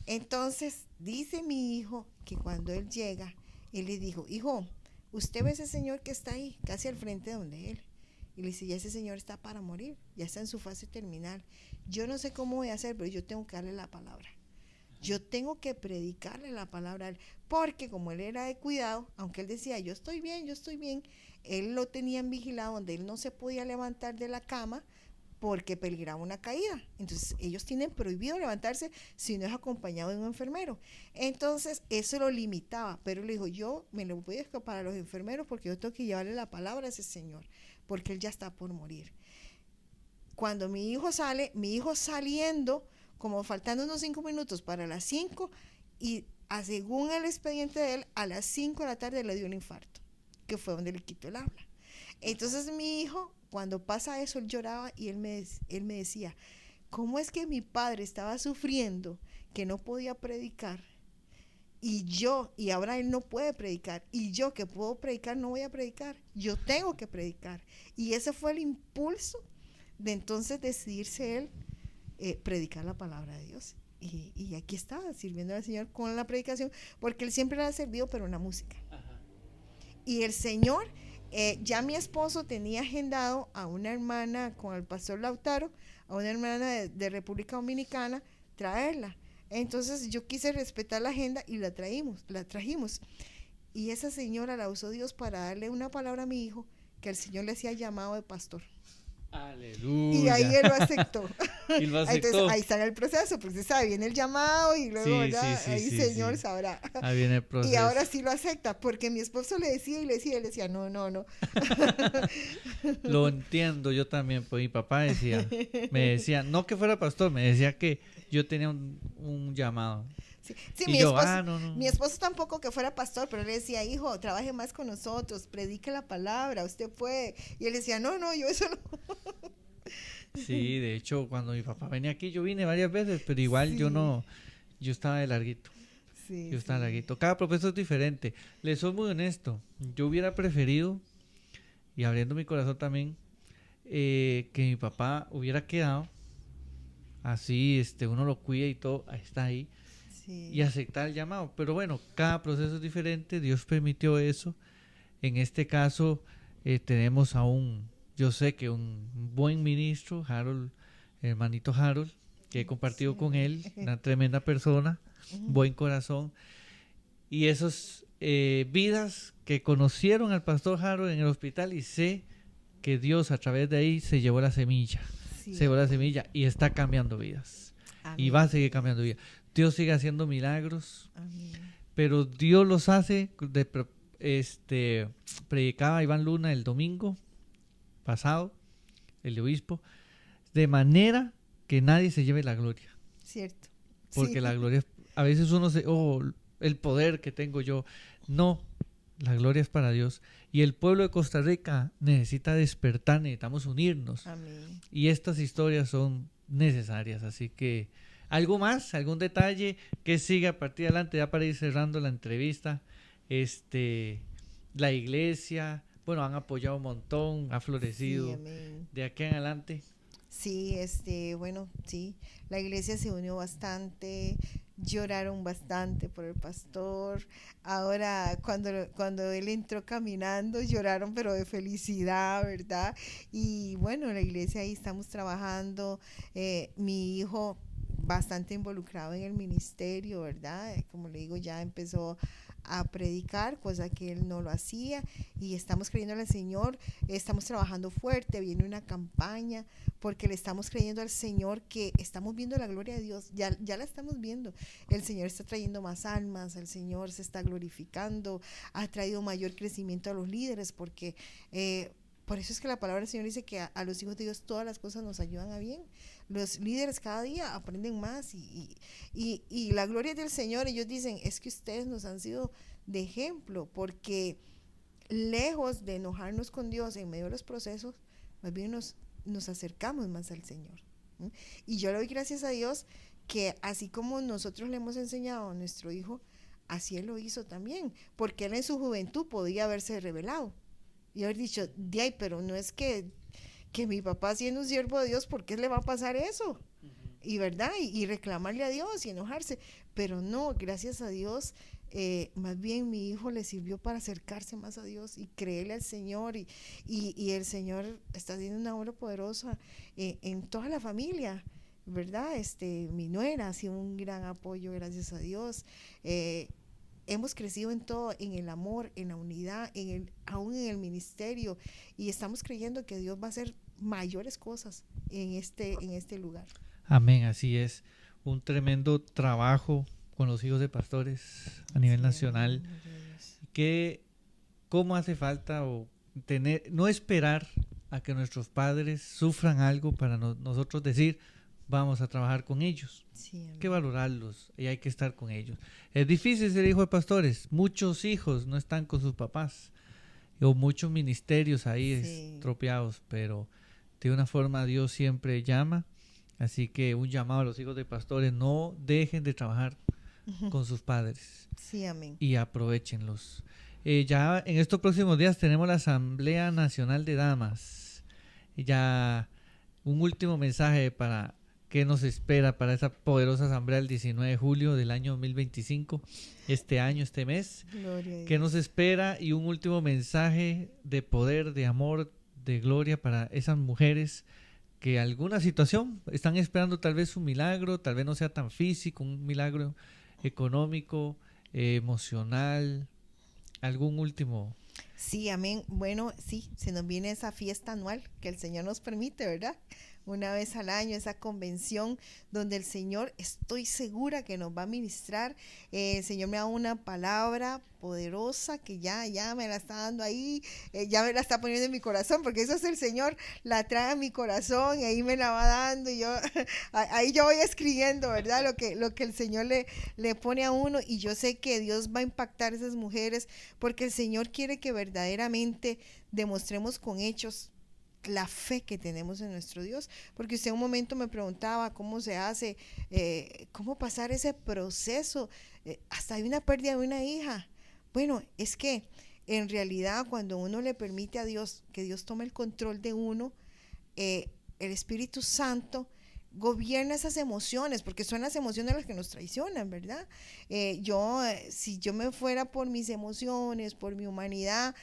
Entonces, dice mi hijo que cuando él llega, él le dijo, hijo, ¿usted ve ese señor que está ahí, casi al frente de donde él? Y le dice, ya ese señor está para morir, ya está en su fase terminal. Yo no sé cómo voy a hacer, pero yo tengo que darle la palabra. Yo tengo que predicarle la palabra a él, porque como él era de cuidado, aunque él decía, yo estoy bien, él lo tenían vigilado donde él no se podía levantar de la cama porque peligraba una caída. Entonces ellos tienen prohibido levantarse si no es acompañado de un enfermero. Entonces eso lo limitaba, pero le dijo, yo me lo voy a escapar a los enfermeros porque yo tengo que llevarle la palabra a ese señor, porque él ya está por morir. Cuando mi hijo saliendo, como faltando unos 5 minutos para las 5, y según el expediente de él, a las 5 de la tarde le dio un infarto, que fue donde le quitó el habla. Entonces mi hijo, cuando pasa eso, él lloraba y él me decía, ¿cómo es que mi padre estaba sufriendo, que no podía predicar? Y ahora él no puede predicar, y yo que puedo predicar no voy a predicar, yo tengo que predicar. Y ese fue el impulso de entonces decidirse él predicar la palabra de Dios. Y aquí estaba sirviendo al Señor con la predicación, porque él siempre le ha servido, pero en la música. Ajá. Y el Señor, ya mi esposo tenía agendado a una hermana con el pastor Lautaro, a una hermana de República Dominicana, traerla. Entonces yo quise respetar la agenda y la trajimos. Y esa señora la usó Dios para darle una palabra a mi hijo, que el Señor le hacía llamado de pastor. Aleluya. Y ahí él lo aceptó. Y lo aceptó. Entonces ahí está en el proceso, porque usted sabe, viene el llamado y luego, sí, ¿verdad? Sí, ahí Señor sabrá. Ahí viene el proceso. Y ahora sí lo acepta, porque mi esposo le decía, él decía, no. Lo entiendo, yo también, pues mi papá me decía, no que fuera pastor, me decía que yo tenía un llamado. Sí, mi esposo tampoco que fuera pastor, pero él le decía, hijo, trabaje más con nosotros, predique la palabra, usted puede. Y él decía, no, yo eso no. Sí, de hecho, cuando mi papá venía aquí, yo vine varias veces, pero igual yo estaba de larguito. Yo estaba larguito. Cada profesor es diferente. Les soy muy honesto. Yo hubiera preferido, y abriendo mi corazón también, que mi papá hubiera quedado así, uno lo cuida y todo, está ahí. Y aceptar el llamado, pero bueno, cada proceso es diferente, Dios permitió eso. En este caso tenemos yo sé que un buen ministro, Harold, hermanito Harold, que he compartido con él, una tremenda persona, buen corazón, y esas vidas que conocieron al pastor Harold en el hospital, y sé que Dios a través de ahí se llevó la semilla, y está cambiando vidas. Amén. Y va a seguir cambiando vidas. Dios sigue haciendo milagros. Amén. Pero Dios los hace. Predicaba Iván Luna el domingo pasado, el obispo, de manera que nadie se lleve la gloria. Cierto. Porque la gloria, a veces uno el poder que tengo yo. No, la gloria es para Dios. Y el pueblo de Costa Rica necesita despertar, necesitamos unirnos. Amén. Y estas historias son necesarias, así que ¿algo más? ¿Algún detalle que siga a partir de adelante? Ya para ir cerrando la entrevista, la iglesia, bueno, han apoyado un montón, ha florecido de aquí en adelante. Sí, la iglesia se unió bastante, lloraron bastante por el pastor. Ahora, cuando él entró caminando, lloraron, pero de felicidad, ¿verdad? Y bueno, la iglesia ahí estamos trabajando. Mi hijo bastante involucrado en el ministerio, ¿verdad? Como le digo, ya empezó a predicar, cosa que él no lo hacía, y estamos creyendo al Señor, estamos trabajando fuerte, viene una campaña, porque le estamos creyendo al Señor que estamos viendo la gloria de Dios, ya la estamos viendo, el Señor está trayendo más almas, el Señor se está glorificando, ha traído mayor crecimiento a los líderes, porque por eso es que la palabra del Señor dice que a los hijos de Dios todas las cosas nos ayudan a bien. Los líderes cada día aprenden más y la gloria del Señor. Ellos dicen, es que ustedes nos han sido de ejemplo, porque lejos de enojarnos con Dios en medio de los procesos, más bien nos acercamos más al Señor. Y yo le doy gracias a Dios que así como nosotros le hemos enseñado a nuestro hijo, así él lo hizo también, porque él en su juventud podía haberse rebelado y haber dicho, pero no es que mi papá siendo un siervo de Dios, ¿por qué le va a pasar eso? Y verdad, y reclamarle a Dios y enojarse, pero no, gracias a Dios, más bien mi hijo le sirvió para acercarse más a Dios y creerle al Señor, y el Señor está haciendo una obra poderosa en toda la familia, ¿verdad? Mi nuera ha sido un gran apoyo, gracias a Dios. Hemos crecido en todo, en el amor, en la unidad, aún en el ministerio, y estamos creyendo que Dios va a hacer mayores cosas en este lugar. Amén, así es. Un tremendo trabajo con los hijos de pastores a nivel nacional. ¿Cómo hace falta no esperar a que nuestros padres sufran algo para nosotros decir, vamos a trabajar con ellos? Sí, hay que valorarlos y hay que estar con ellos. Es difícil ser hijo de pastores. Muchos hijos no están con sus papás, o muchos ministerios ahí estropeados, pero de una forma Dios siempre llama. Así que un llamado a los hijos de pastores: no dejen de trabajar con sus padres. Sí, amén. Y aprovechenlos. Ya en estos próximos días tenemos la Asamblea Nacional de Damas. Ya un último mensaje para qué nos espera para esa poderosa asamblea el 19 de julio del año 2025, este mes. ¿Qué nos espera? Y un último mensaje de poder, de amor, de gloria para esas mujeres que alguna situación están esperando, tal vez un milagro, tal vez no sea tan físico, un milagro económico, emocional, algún último. Sí, amén. Bueno, sí, se nos viene esa fiesta anual que el Señor nos permite, ¿verdad? Una vez al año, esa convención donde el Señor, estoy segura que nos va a ministrar. El Señor me da una palabra poderosa que ya me la está dando ahí, ya me la está poniendo en mi corazón, porque eso es el Señor, la trae a mi corazón y ahí me la va dando, y ahí yo voy escribiendo, ¿verdad? Lo que el Señor le pone a uno, y yo sé que Dios va a impactar a esas mujeres, porque el Señor quiere que verdaderamente demostremos con hechos la fe que tenemos en nuestro Dios, porque usted en un momento me preguntaba cómo se hace, cómo pasar ese proceso, hasta hay una pérdida de una hija. Bueno, es que en realidad cuando uno le permite a Dios que Dios tome el control de uno, el Espíritu Santo gobierna esas emociones, porque son las emociones las que nos traicionan, ¿verdad? Si yo me fuera por mis emociones, por mi humanidad,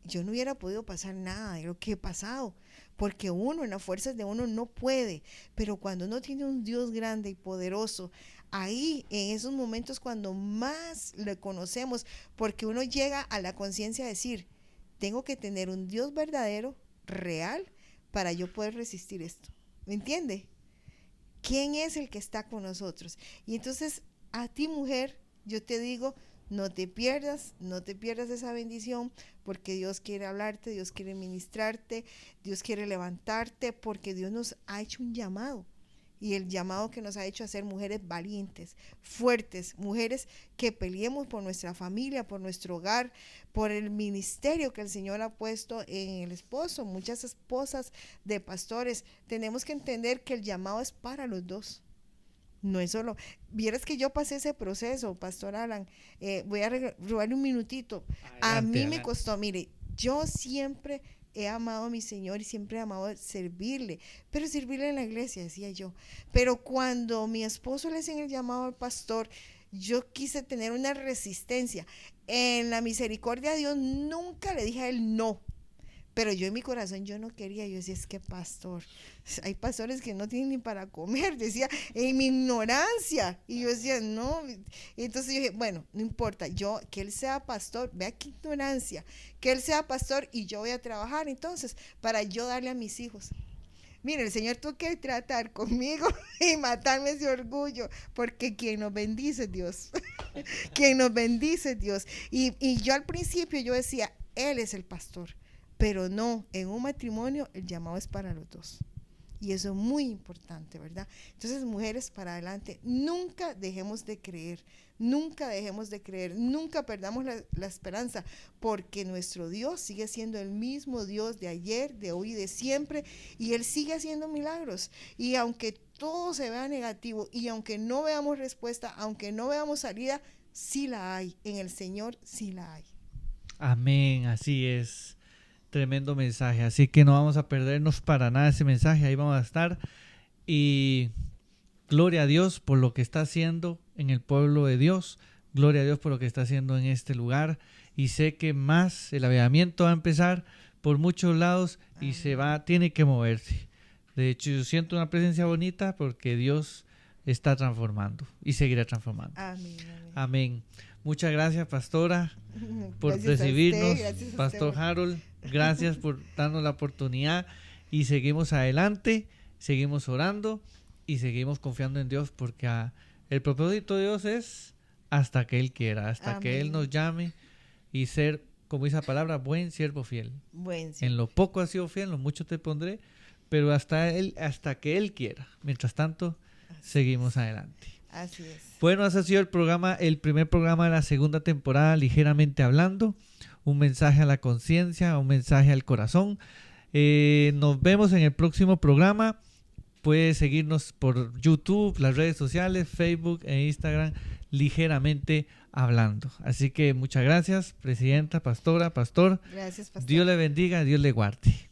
yo no hubiera podido pasar nada de lo que he pasado, porque uno en las fuerzas de uno no puede, pero cuando uno tiene un Dios grande y poderoso, ahí en esos momentos cuando más le conocemos, porque uno llega a la conciencia de decir, tengo que tener un Dios verdadero, real, para yo poder resistir esto, ¿me entiende? ¿Quién es el que está con nosotros? Y entonces a ti, mujer, yo te digo, no te pierdas esa bendición, porque Dios quiere hablarte, Dios quiere ministrarte, Dios quiere levantarte, porque Dios nos ha hecho un llamado, y el llamado que nos ha hecho a ser mujeres valientes, fuertes, mujeres que peleemos por nuestra familia, por nuestro hogar, por el ministerio que el Señor ha puesto en el esposo. Muchas esposas de pastores, tenemos que entender que el llamado es para los dos. No es solo, vieras que yo pasé ese proceso, Pastor Alan, voy a robarle un minutito. Adelante, me costó, mire, yo siempre he amado a mi Señor y siempre he amado servirle, pero servirle en la iglesia, decía yo. Pero cuando mi esposo le hacía el llamado al pastor, yo quise tener una resistencia. En la misericordia de Dios nunca le dije a él no, Pero yo en mi corazón yo no quería, yo decía, es que pastor, hay pastores que no tienen ni para comer, decía, en mi ignorancia, y yo decía, no, entonces yo dije, bueno, no importa, que él sea pastor, vea qué ignorancia, que él sea pastor y yo voy a trabajar entonces para yo darle a mis hijos. Mire, el Señor tuvo que tratar conmigo y matarme ese orgullo, porque quien nos bendice es Dios, quien nos bendice es Dios, y yo al principio yo decía, Él es el pastor. Pero no, en un matrimonio el llamado es para los dos. Y eso es muy importante, ¿verdad? Entonces, mujeres, para adelante, nunca dejemos de creer, nunca dejemos de creer, nunca perdamos la esperanza, porque nuestro Dios sigue siendo el mismo Dios de ayer, de hoy y de siempre, y Él sigue haciendo milagros. Y aunque todo se vea negativo, y aunque no veamos respuesta, aunque no veamos salida, sí la hay, en el Señor sí la hay. Amén, así es. Tremendo mensaje, así que no vamos a perdernos para nada ese mensaje, ahí vamos a estar. Y gloria a Dios por lo que está haciendo en el pueblo de Dios, gloria a Dios por lo que está haciendo en este lugar, y sé que más el avivamiento va a empezar por muchos lados y tiene que moverse. De hecho, yo siento una presencia bonita porque Dios está transformando y seguirá transformando. Amén, amén. Amén. Muchas gracias, pastora, por Gracias recibirnos. gracias Pastor Harold, gracias por darnos la oportunidad y seguimos adelante, seguimos orando y seguimos confiando en Dios, porque el propósito de Dios es hasta que Él quiera, hasta Amén. que Él nos llame y ser, como dice la palabra, buen siervo fiel. Buen En lo poco has sido fiel, en lo mucho te pondré, pero hasta que Él quiera. Mientras tanto, seguimos adelante. Así es. Bueno, ese ha sido el primer programa de la segunda temporada, Ligeramente Hablando. Un mensaje a la conciencia, un mensaje al corazón. Nos vemos en el próximo programa. Puedes seguirnos por YouTube, las redes sociales, Facebook e Instagram, Ligeramente Hablando. Así que muchas gracias, presidenta, pastora, pastor. Gracias, pastor. Dios le bendiga, Dios le guarde.